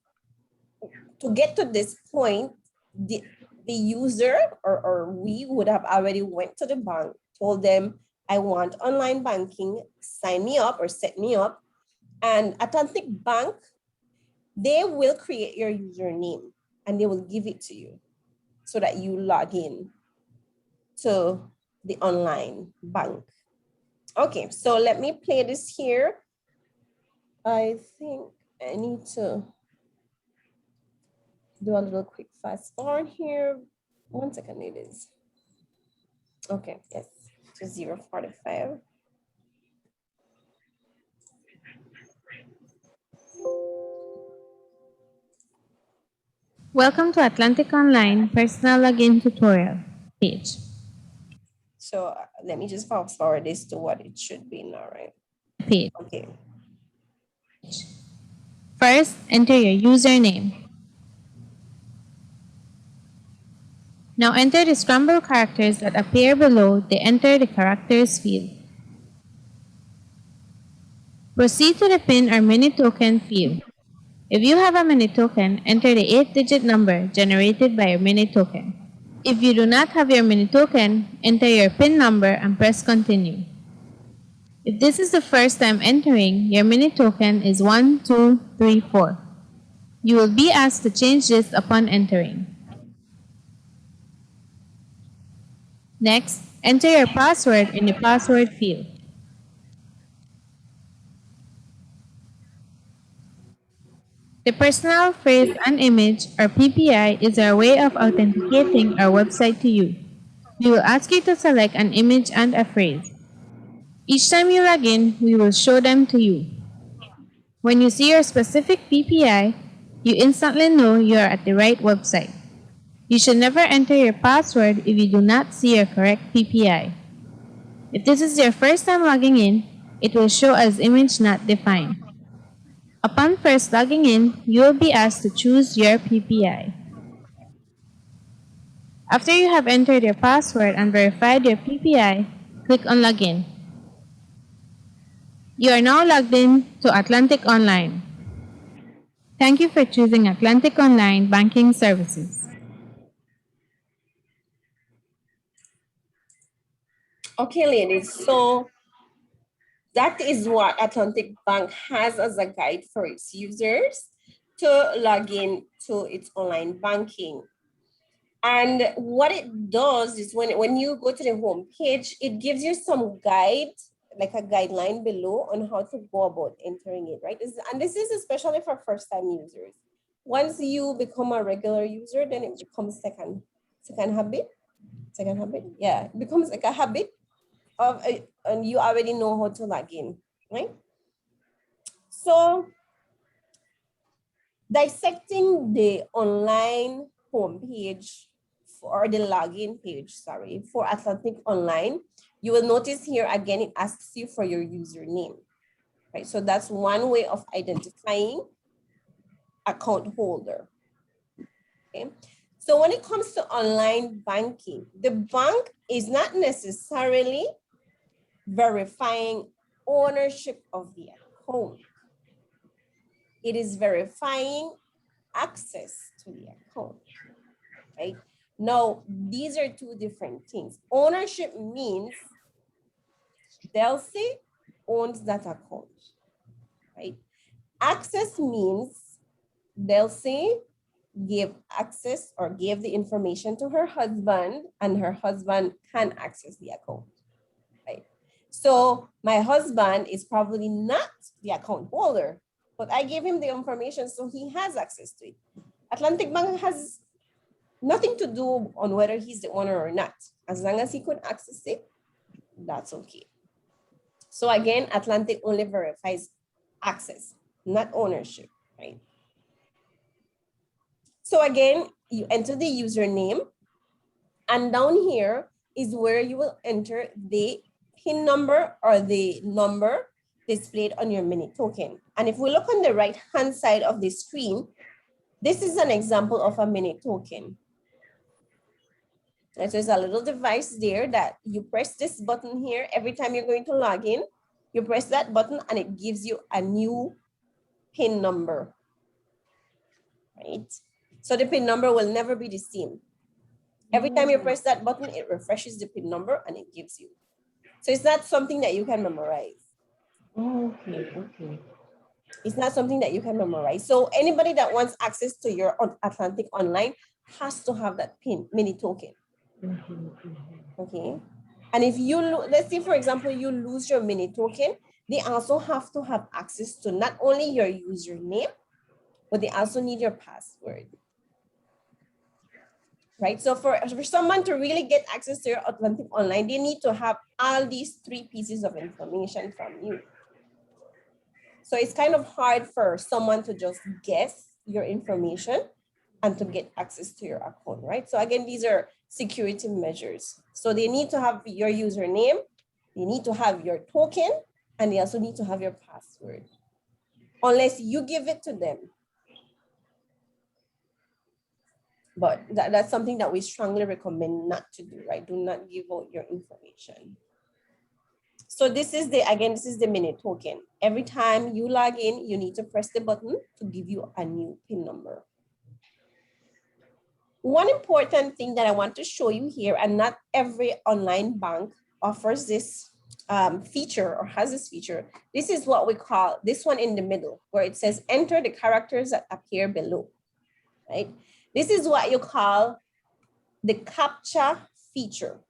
to get to this point, the user or we would have already went to the bank, told them, I want online banking, sign me up or set me up. And Atlantic Bank, they will create your username and they will give it to you so that you log in to the online bank. Okay, so let me play this here. I think I need to do a little quick fast forward here. 1 second, it is. Okay, yes, to 0:45. Welcome to Atlantic Online Personal Login Tutorial page. So let me just fast forward this to what it should be now, right? Page. Okay. First, enter your username. Now enter the scrambled characters that appear below the Enter the Characters field. Proceed to the PIN or mini token field. If you have a mini token, enter the 8-digit number generated by your mini token. If you do not have your mini token, enter your PIN number and press continue. If this is the first time entering, your mini token is 1234. You will be asked to change this upon entering. Next, enter your password in the password field. The personal phrase and image, or PPI, is our way of authenticating our website to you. We will ask you to select an image and a phrase. Each time you log in, we will show them to you. When you see your specific PPI, you instantly know you are at the right website. You should never enter your password if you do not see your correct PPI. If this is your first time logging in, it will show as image not defined. Upon first logging in, you will be asked to choose your PPI. After you have entered your password and verified your PPI, click on Login. You are now logged in to Atlantic Online. Thank you for choosing Atlantic Online Banking Services. Okay, ladies, so that is what Atlantic Bank has as a guide for its users to log in to its online banking. And what it does is when you go to the home page, it gives you some guide, like a guideline below on how to go about entering it, right? And this is especially for first-time users. Once you become a regular user, then it becomes second habit. Yeah, it becomes like a habit of, and you already know how to log in, right? So dissecting the online homepage or the login page, sorry, for Atlantic Online, you will notice here again, it asks you for your username, right? So that's one way of identifying account holder, okay? So when it comes to online banking, the bank is not necessarily verifying ownership of the account. It is verifying access to the account, right? Now, these are two different things. Ownership means Delcy owns that account, right? Access means Delcy gave access or gave the information to her husband and her husband can access the account, right? So my husband is probably not the account holder, but I gave him the information so he has access to it. Atlantic Bank has nothing to do on whether he's the owner or not. As long as he could access it, that's okay. So again, Atlantic only verifies access, not ownership, right? So again, you enter the username and down here is where you will enter the PIN number or the number displayed on your mini token. And if we look on the right-hand side of the screen, this is an example of a mini token. There's a little device there that you press this button here every time you're going to log in. You press that button and it gives you a new PIN number, right? So the PIN number will never be the same. Every time you press that button, it refreshes the PIN number and it gives you. So it's not something that you can memorize. Okay, okay. It's not something that you can memorize. So anybody that wants access to your Atlantic Online has to have that PIN mini token. Okay. And if you, let's say for example, you lose your mini token, they also have to have access to not only your username, but they also need your password. Right? So for someone to really get access to your Atlantic Online, they need to have all these 3 pieces of information from you. So it's kind of hard for someone to just guess your information and to get access to your account, right? So again, these are security measures. So they need to have your username, they need to have your token, and they also need to have your password. Unless you give it to them. But that's something that we strongly recommend not to do, right? Do not give out your information. So this is this is the mini token. Every time you log in, you need to press the button to give you a new PIN number. One important thing that I want to show you here, and not every online bank offers this feature or has this feature. This is what we call this one in the middle, where it says enter the characters that appear below, right? This is what you call the CAPTCHA feature.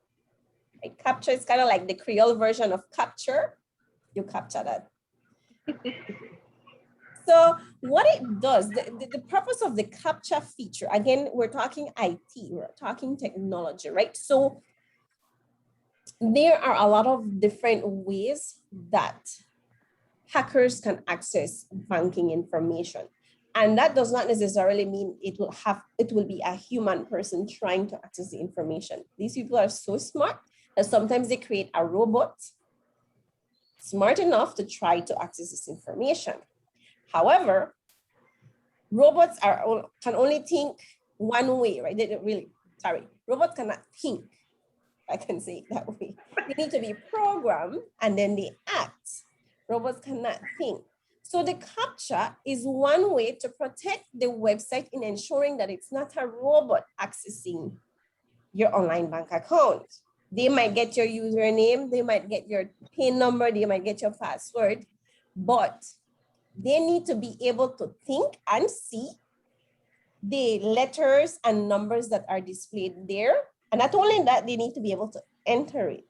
Right? CAPTCHA is kind of like the Creole version of capture. You capture that. So what it does, the purpose of the CAPTCHA feature, again, we're talking IT, we're talking technology, right? So there are a lot of different ways that hackers can access banking information. And that does not necessarily mean it will be a human person trying to access the information. These people are so smart that sometimes they create a robot smart enough to try to access this information. However, robots can only think one way, right? They don't really, robots cannot think, I can say it that way. They need to be programmed and then they act. Robots cannot think. So the CAPTCHA is one way to protect the website in ensuring that it's not a robot accessing your online bank account. They might get your username, they might get your PIN number, they might get your password, but they need to be able to think and see the letters and numbers that are displayed there. And not only that, they need to be able to enter it.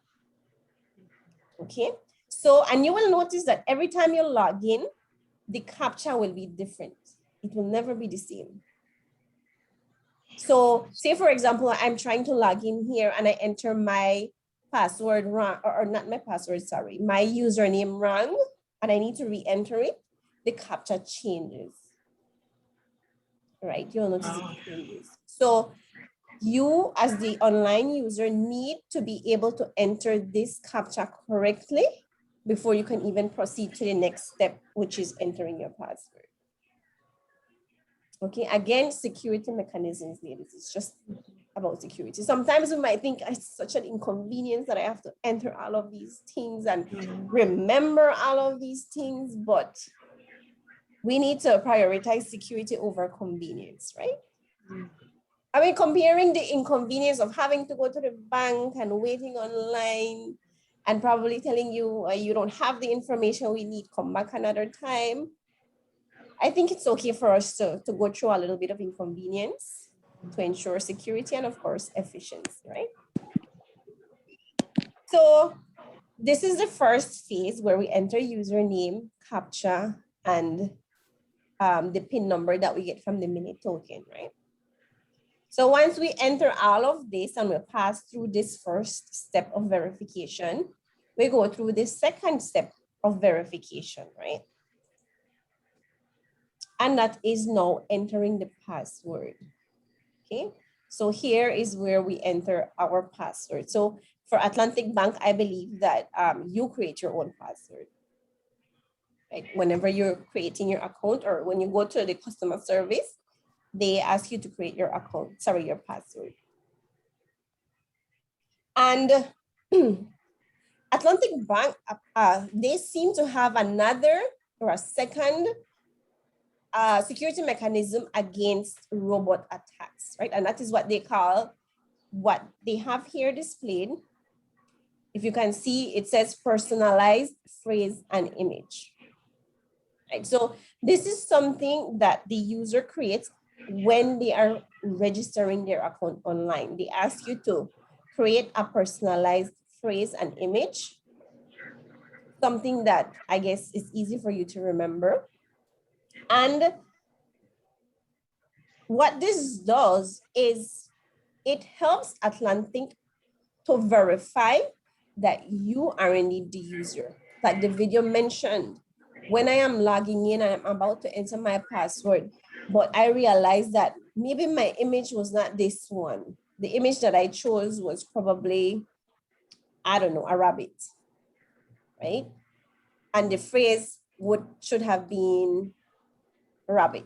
Okay, so, and you will notice that every time you log in, the CAPTCHA will be different. It will never be the same. So say for example, I'm trying to log in here and I enter my password wrong, or not my password, sorry, my username wrong, and I need to re-enter it, the CAPTCHA changes. Right, you'll notice it changes. So you as the online user need to be able to enter this CAPTCHA correctly before you can even proceed to the next step, which is entering your password. Okay, again, security mechanisms, ladies. It's just about security. Sometimes we might think it's such an inconvenience that I have to enter all of these things and remember all of these things, but we need to prioritize security over convenience, right? I mean, comparing the inconvenience of having to go to the bank and waiting online and probably telling you you don't have the information we need, come back another time. I think it's okay for us to go through a little bit of inconvenience to ensure security and of course efficiency, right? So this is the first phase where we enter username, CAPTCHA, and the PIN number that we get from the mini token, right? So once we enter all of this and we pass through this first step of verification, we go through the second step of verification, right? And that is now entering the password, okay? So here is where we enter our password. So for Atlantic Bank, I believe that you create your own password, right? Whenever you're creating your account or when you go to the customer service, they ask you to create your account, sorry, your password. And Atlantic Bank, they seem to have another or a second security mechanism against robot attacks, right? And that is what they call, what they have here displayed. If you can see, it says personalized phrase and image. right? So this is something that the user creates when they are registering their account online. They ask you to create a personalized phrase and image, something that I guess is easy for you to remember. And what this does is it helps Atlantic to verify that you are indeed the user. Like the video mentioned, when I am logging in, I'm about to enter my password, but I realized that maybe my image was not this one. The image that I chose was probably, I don't know, a rabbit, right? And the phrase should have been rabbit.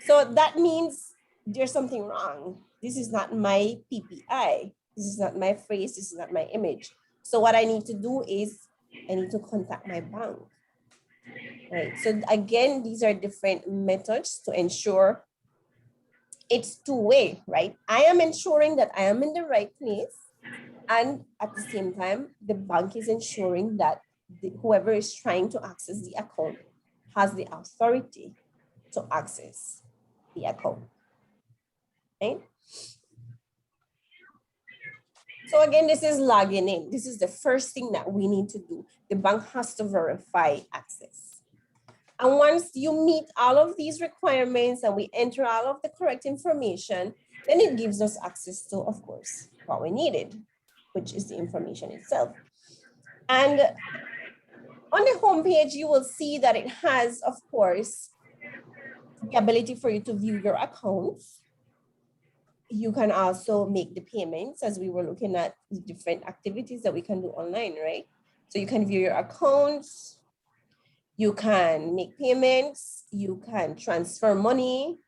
So that means there's something wrong. This is not my PPI. This is not my phrase. This is not my image. So what I need to do is I need to contact my bank, right? So again, these are different methods to ensure it's two-way, right? I am ensuring that I am in the right place. And at the same time, the bank is ensuring that whoever is trying to access the account has the authority to access the account, right? So again, this is logging in. This is the first thing that we need to do. The bank has to verify access. And once you meet all of these requirements and we enter all of the correct information, then it gives us access to, of course, what we needed, which is the information itself. And on the homepage, you will see that it has, of course, the ability for you to view your accounts. You can also make the payments, as we were looking at the different activities that we can do online, right? So you can view your accounts, you can make payments, you can transfer money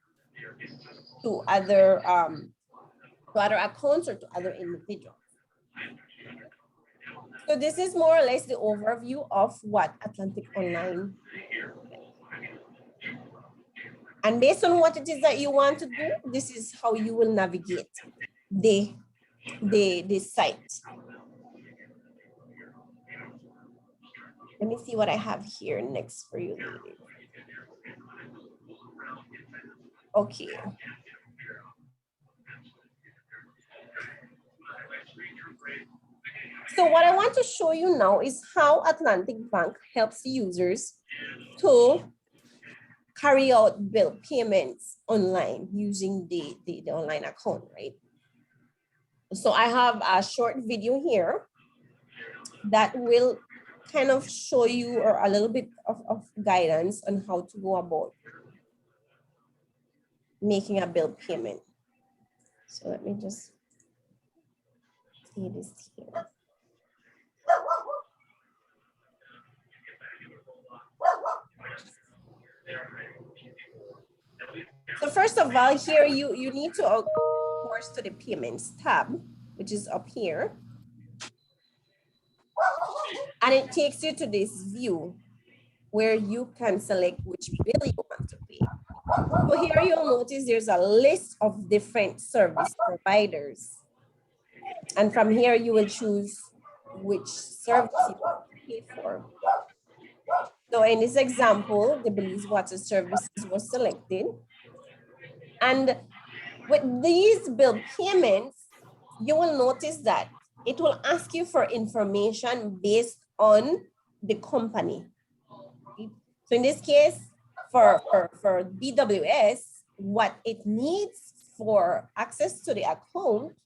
to other accounts or to other individuals. So this is more or less the overview of what Atlantic Online is. And based on what it is that you want to do, this is how you will navigate the site. Let me see what I have here next for you, ladies. Okay. So what I want to show you now is how Atlantic Bank helps users to carry out bill payments online using the online account, right? So I have a short video here that will kind of show you or a little bit of guidance on how to go about making a bill payment. So let me just see this here. So first of all, here you need to, of course, to the payments tab, which is up here. And it takes you to this view where you can select which bill you want to pay. So here you'll notice there's a list of different service providers. And from here you will choose which service you want to pay for. So in this example, the Belize Water Services was selected. And with these bill payments, you will notice that it will ask you for information based on the company. So in this case, for BWS, what it needs for access to the account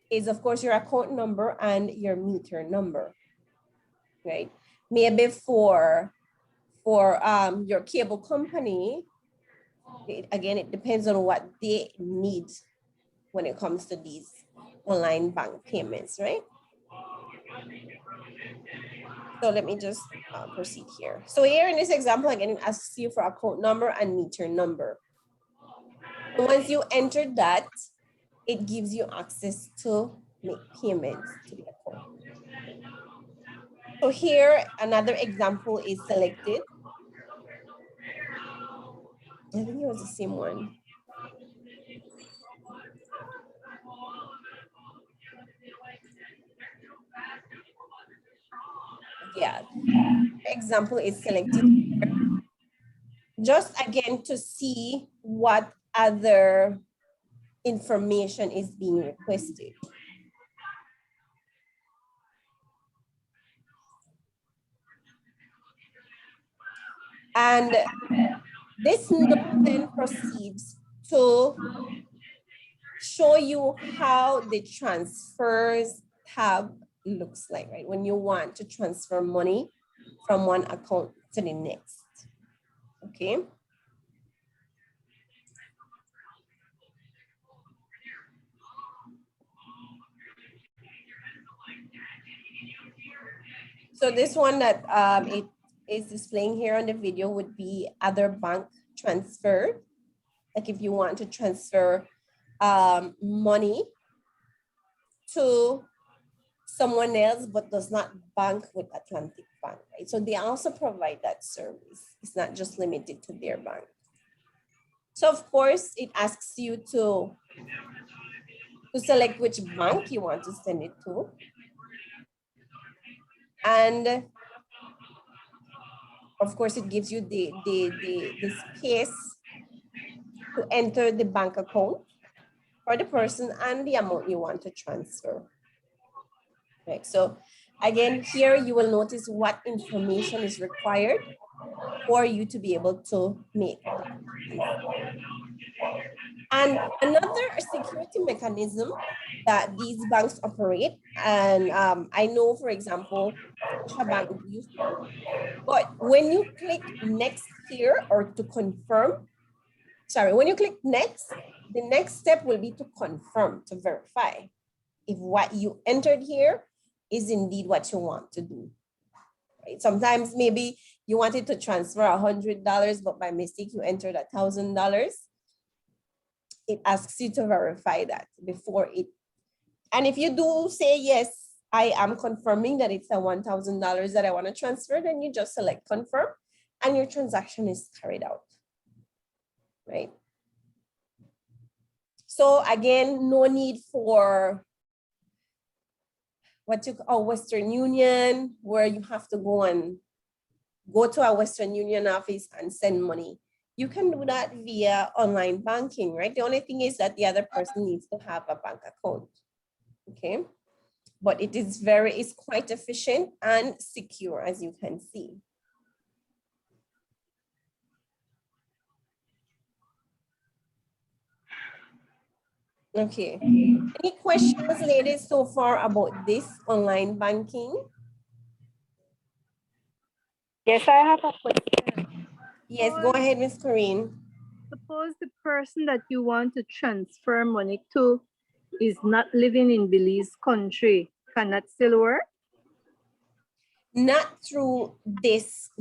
is, of course, your account number and your meter number, right? Maybe for your cable company, again, it depends on what they need when it comes to these online bank payments, right? So let me just proceed here. So here in this example, again, it asks you for account number and meter number. And once you enter that, it gives you access to make payments to the account. So here, another example is selected. I think it was the same one. Yeah, example is selected here. just again to see what other information is being requested. And this note then proceeds to show you how the transfers tab looks like, right? When you want to transfer money from one account to the next, okay? So this one that it is displaying here on the video would be other bank transfer. Like if you want to transfer money to someone else but does not bank with Atlantic Bank, right? So they also provide that service. It's not just limited to their bank. So of course, it asks you to select which bank you want to send it to. And of course, it gives you the space to enter the bank account for the person and the amount you want to transfer. Right. So again, here you will notice what information is required for you to be able to make that. And another security mechanism that these banks operate, and I know, for example, Bank used to, but when you click next here or to confirm, sorry, when you click next, the next step will be to confirm, to verify if what you entered here is indeed what you want to do. Right? Sometimes maybe you wanted to transfer $100, but by mistake you entered $1,000. It asks you to verify that before it. And if you do say, yes, I am confirming that it's a $1,000 that I want to transfer, then you just select confirm and your transaction is carried out, right? So again, no need for what you call Western Union, where you have to go to a Western Union office and send money. You can do that via online banking, right? The only thing is that the other person needs to have a bank account, okay? But it's quite efficient and secure, as you can see. Okay, any questions, ladies, so far about this online banking? Yes, I have a question. Yes, go ahead, Ms. Corinne. Suppose the person that you want to transfer money to is not living in Belize country. Can that still work? Not through this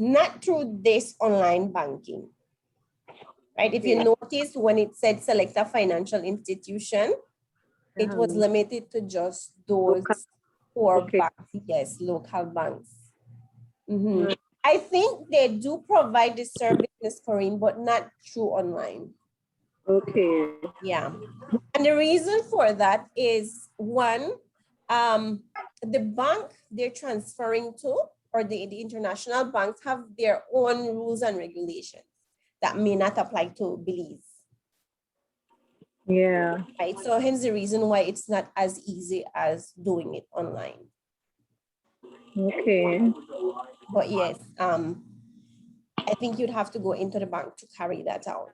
online banking. Right? If you notice when it said select a financial institution, it was limited to just those four banks. Yes, local banks. Mm-hmm. I think they do provide the service, Ms. Corinne, but not through online. Okay. Yeah. And the reason for that is one, the bank they're transferring to, or the international banks, have their own rules and regulations that may not apply to Belize. Yeah. Right. So hence the reason why it's not as easy as doing it online. Okay. But yes, I think you'd have to go into the bank to carry that out.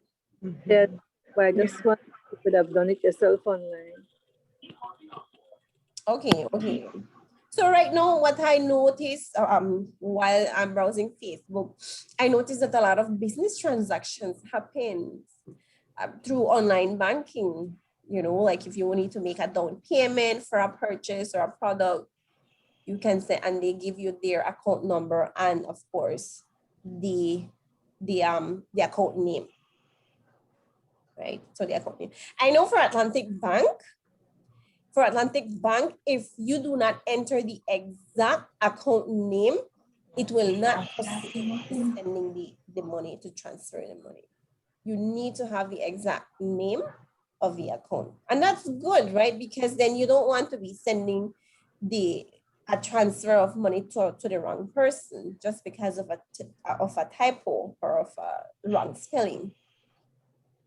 Yeah, but I just want you could have done it yourself online. Okay, okay. So right now, what I noticed while I'm browsing Facebook, I noticed that a lot of business transactions happen through online banking. You know, like if you need to make a down payment for a purchase or a product, you can say, and they give you their account number and of course the account name, right? So the account name. I know for Atlantic Bank, if you do not enter the exact account name, it will not proceed with sending the money, to transfer the money. You need to have the exact name of the account. And that's good, right? Because then you don't want to be sending the a transfer of money to the wrong person just because of a typo or of a wrong spelling,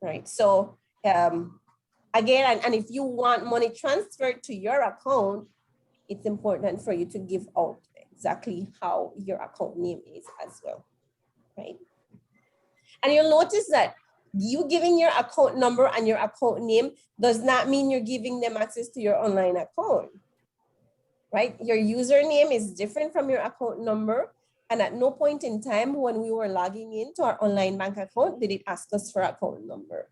right? So again, and if you want money transferred to your account, it's important for you to give out exactly how your account name is as well, right? And you'll notice that you giving your account number and your account name does not mean you're giving them access to your online account, right? Your username is different from your account number. And at no point in time when we were logging into our online bank account, did it ask us for account number,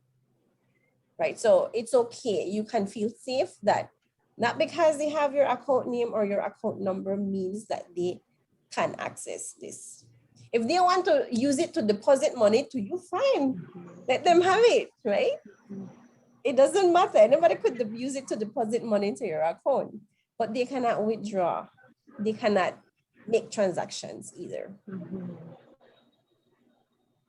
right? So it's okay. You can feel safe that not because they have your account name or your account number means that they can access this. If they want to use it to deposit money to you, fine, let them have it, right? It doesn't matter. Anybody could use it to deposit money into your account, but they cannot withdraw. They cannot make transactions either.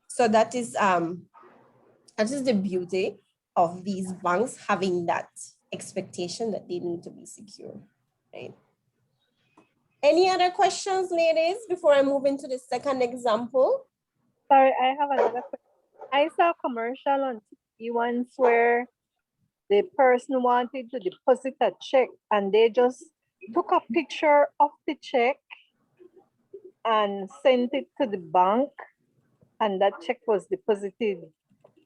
So that is the beauty of these banks having that expectation that they need to be secure, right? Any other questions, ladies, before I move into the second example? Sorry, I have another question. I saw a commercial on TV once where the person wanted to deposit a check and they just took a picture of the check and sent it to the bank, and that check was deposited.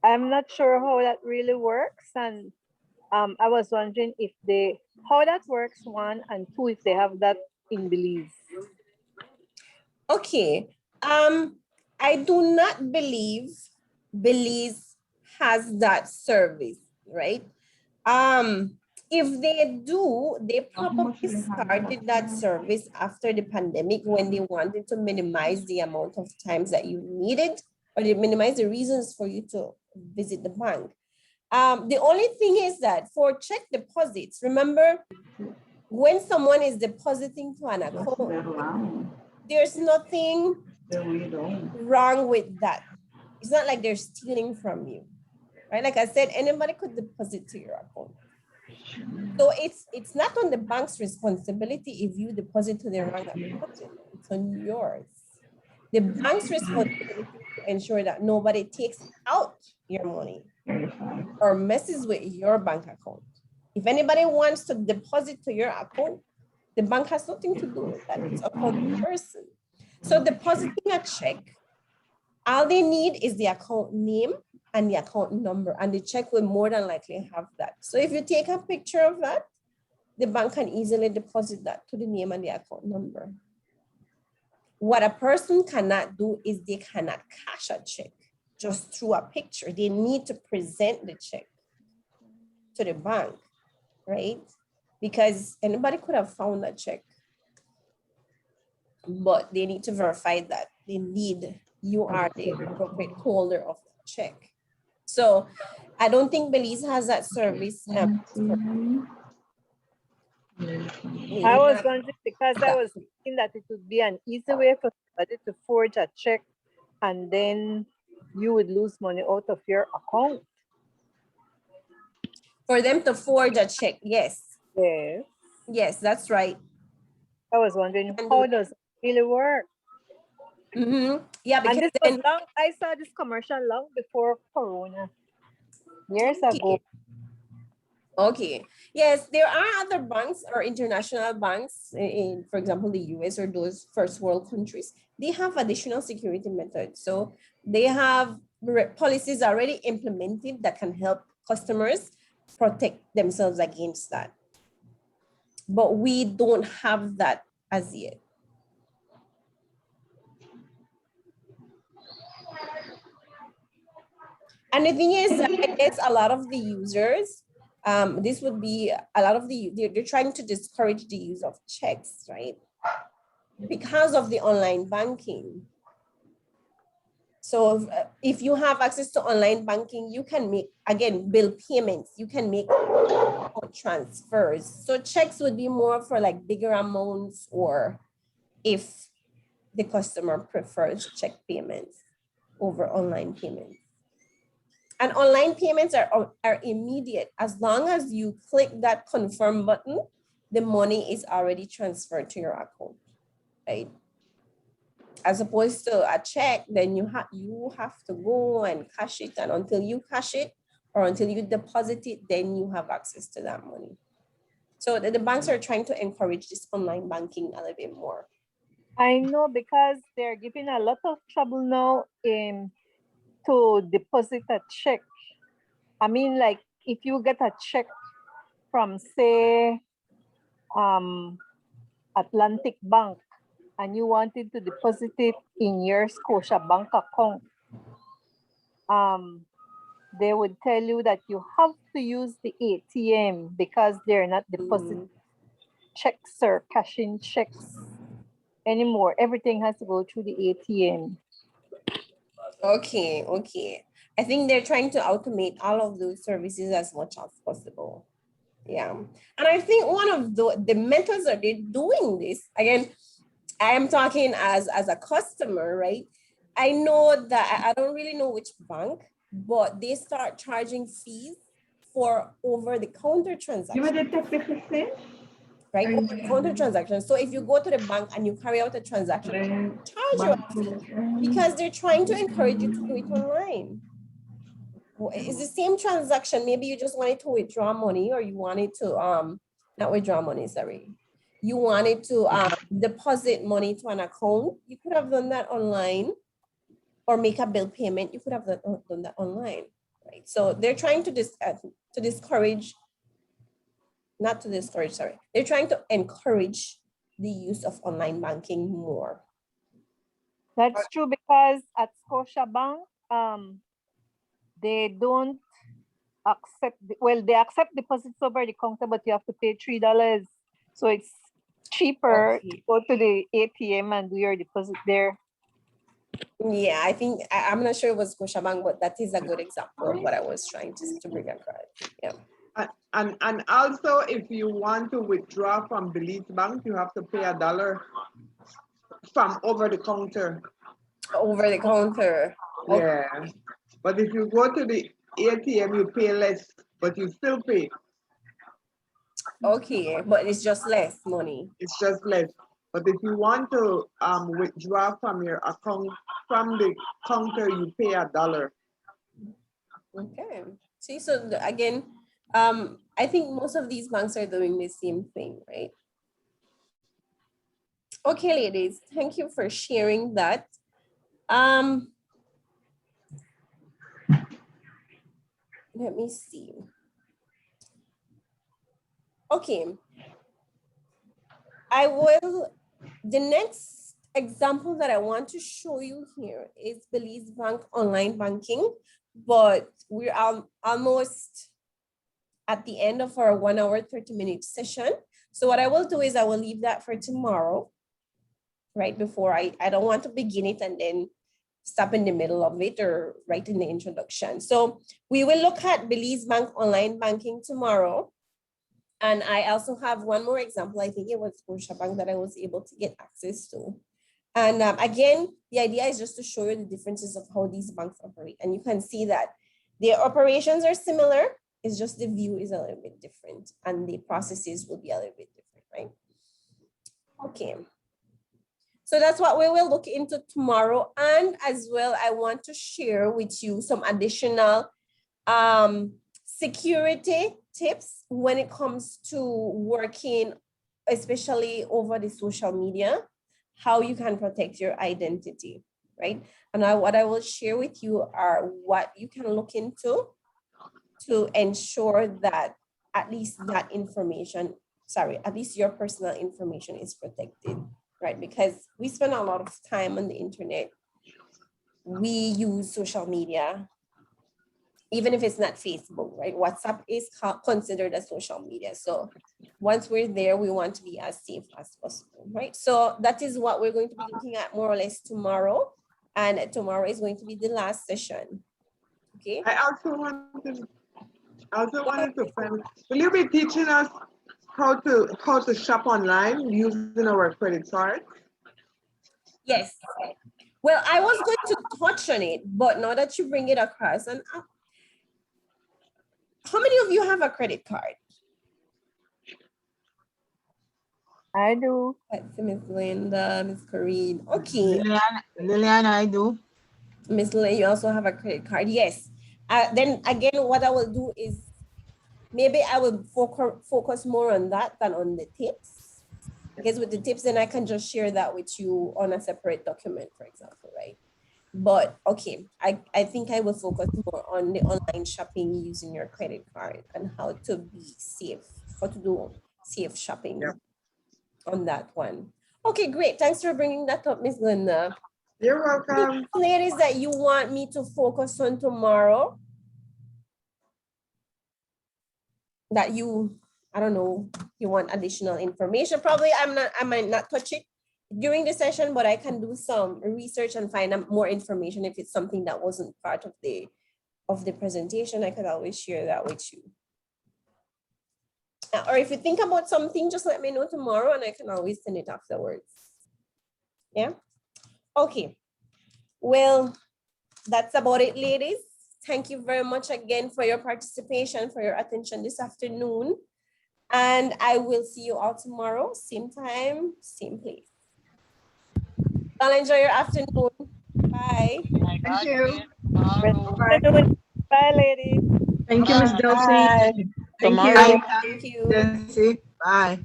I'm not sure how that really works, and I was wondering if how that works, one, and two, if they have that in Belize. Okay, I do not believe Belize has that service, right? If they do, they probably started that service after the pandemic when they wanted to minimize the amount of times that you needed, or they minimize the reasons for you to visit the bank. The only thing is that for check deposits, remember, when someone is depositing to an account, there's nothing wrong with that. It's not like they're stealing from you, right? Like I said, anybody could deposit to your account. So it's not on the bank's responsibility if you deposit to the wrong account. It's on yours. The bank's responsibility is to ensure that nobody takes out your money or messes with your bank account. If anybody wants to deposit to your account, the bank has nothing to do with that. It's up to the person. So depositing a check, all they need is the account name and the account number, and the check will more than likely have that. So if you take a picture of that, the bank can easily deposit that to the name and the account number. What a person cannot do is they cannot cash a check just through a picture. They need to present the check to the bank, right? Because anybody could have found that check, but they need to verify that you are the appropriate holder of the check. So I don't think Belize has that service. I was wondering because I was thinking that it would be an easy way for somebody to forge a check and then you would lose money out of your account. For them to forge a check, yes. Yes. Yes, that's right. I was wondering how does it really work? Yeah, because and this was long. I saw this commercial long before Corona, years ago. Okay. Yes, there are other banks or international banks in, for example, the US or those first world countries. They have additional security methods. So they have policies already implemented that can help customers protect themselves against that. But we don't have that as yet. And the thing is, I guess a lot of the users, this would be a lot of they're trying to discourage the use of checks, right? Because of the online banking. So if you have access to online banking, you can make, again, bill payments, you can make transfers. So checks would be more for like bigger amounts, or if the customer prefers check payments over online payments. And online payments are immediate. As long as you click that confirm button, the money is already transferred to your account, right? As opposed to a check, then you have to go and cash it, and until you cash it or until you deposit it, then you have access to that money. So the banks are trying to encourage this online banking a little bit more. I know, because they're giving a lot of trouble now to deposit a check. I mean, like if you get a check from, say, Atlantic Bank, and you wanted to deposit it in your Scotia Bank account, they would tell you that you have to use the ATM because they're not depositing checks or cashing checks anymore. Everything has to go through the ATM. Okay, okay. I think they're trying to automate all of those services as much as possible. Yeah. And I think one of the methods that they're doing this, again, I am talking as a customer, right? I know that I don't really know which bank, but they start charging fees for over-the-counter transactions. Right, over-the-counter transactions. So if you go to the bank and you carry out a transaction, they charge you a fee because they're trying to encourage you to do it online. It's the same transaction. Maybe you just wanted to withdraw money, or you wanted to not withdraw money, sorry. You wanted to deposit money to an account. You could have done that online, or make a bill payment. You could have done that online, right? So they're trying to discourage, not to discourage, sorry. They're trying to encourage the use of online banking more. That's true, because at Scotiabank, they don't accept, well, they accept deposits over the counter, but you have to pay $3. So it's cheaper to go to the ATM and do your deposit there. Yeah, I think, I'm not sure it was Scotiabank, but that is a good example of what I was trying to bring across. Yeah. And also, if you want to withdraw from Belize Bank, you have to pay $1 from over the counter. Over the counter. Yeah. But if you go to the ATM, you pay less, but you still pay. Okay, but it's just less money. It's just less. But if you want to withdraw from your account from the counter, you pay $1. Okay. See, so again, I think most of these banks are doing the same thing, right? Okay, ladies, thank you for sharing that. Let me see. Okay. The next example that I want to show you here is Belize Bank online banking, but we're almost at the end of our 1 hour, 30-minute session. So what I will do is I will leave that for tomorrow, right before I don't want to begin it and then stop in the middle of it or right in the introduction. So we will look at Belize Bank online banking tomorrow. And I also have one more example. I think it was Scotiabank that I was able to get access to. And again, the idea is just to show you the differences of how these banks operate. And you can see that their operations are similar. It's just the view is a little bit different and the processes will be a little bit different, right? Okay. So that's what we will look into tomorrow. And as well, I want to share with you some additional security tips when it comes to working, especially over the social media, how you can protect your identity, right? And what I will share with you are what you can look into to ensure that at least that information, at least your personal information is protected, right? Because we spend a lot of time on the internet. We use social media, even if it's not Facebook, right? WhatsApp is considered a social media. So once we're there, we want to be as safe as possible, right? So that is what we're going to be looking at more or less tomorrow. And tomorrow is going to be the last session, okay? I also wanted to find, will you be teaching us how to shop online using our credit card? Yes. Well, I was going to touch on it, but now that you bring it across, and how many of you have a credit card? I do. Let's see, Miss Linda, Miss Corrine. Okay. Lillian, I do. Miss Lillian, you also have a credit card. Yes. Then again, what I will do is maybe I will focus more on that than on the tips. Because with the tips, then I can just share that with you on a separate document, for example, right? But okay, I think I will focus more on the online shopping using your credit card and how to be safe, how to do safe shopping on that one. Okay, great. Thanks for bringing that up, Miss Linda. You're welcome. Ladies that you want me to focus on tomorrow? That you, I don't know, you want additional information. Probably I might not touch it during the session, but I can do some research and find out more information if it's something that wasn't part of the presentation. I could always share that with you. Or if you think about something, just let me know tomorrow and I can always send it afterwards. Yeah. Okay. Well, that's about it, ladies. Thank you very much again for your participation, for your attention this afternoon. And I will see you all tomorrow, same time, same place. I'll enjoy your afternoon. Bye. Thank you. Bye, ladies. Thank you, Miss Delcy. Bye. Thank Tomorrow. you. Thank you. Delcy. Bye.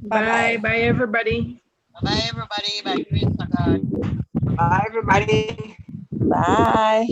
Bye. Bye, everybody. Bye, everybody. By grace of God. Bye, everybody. Bye.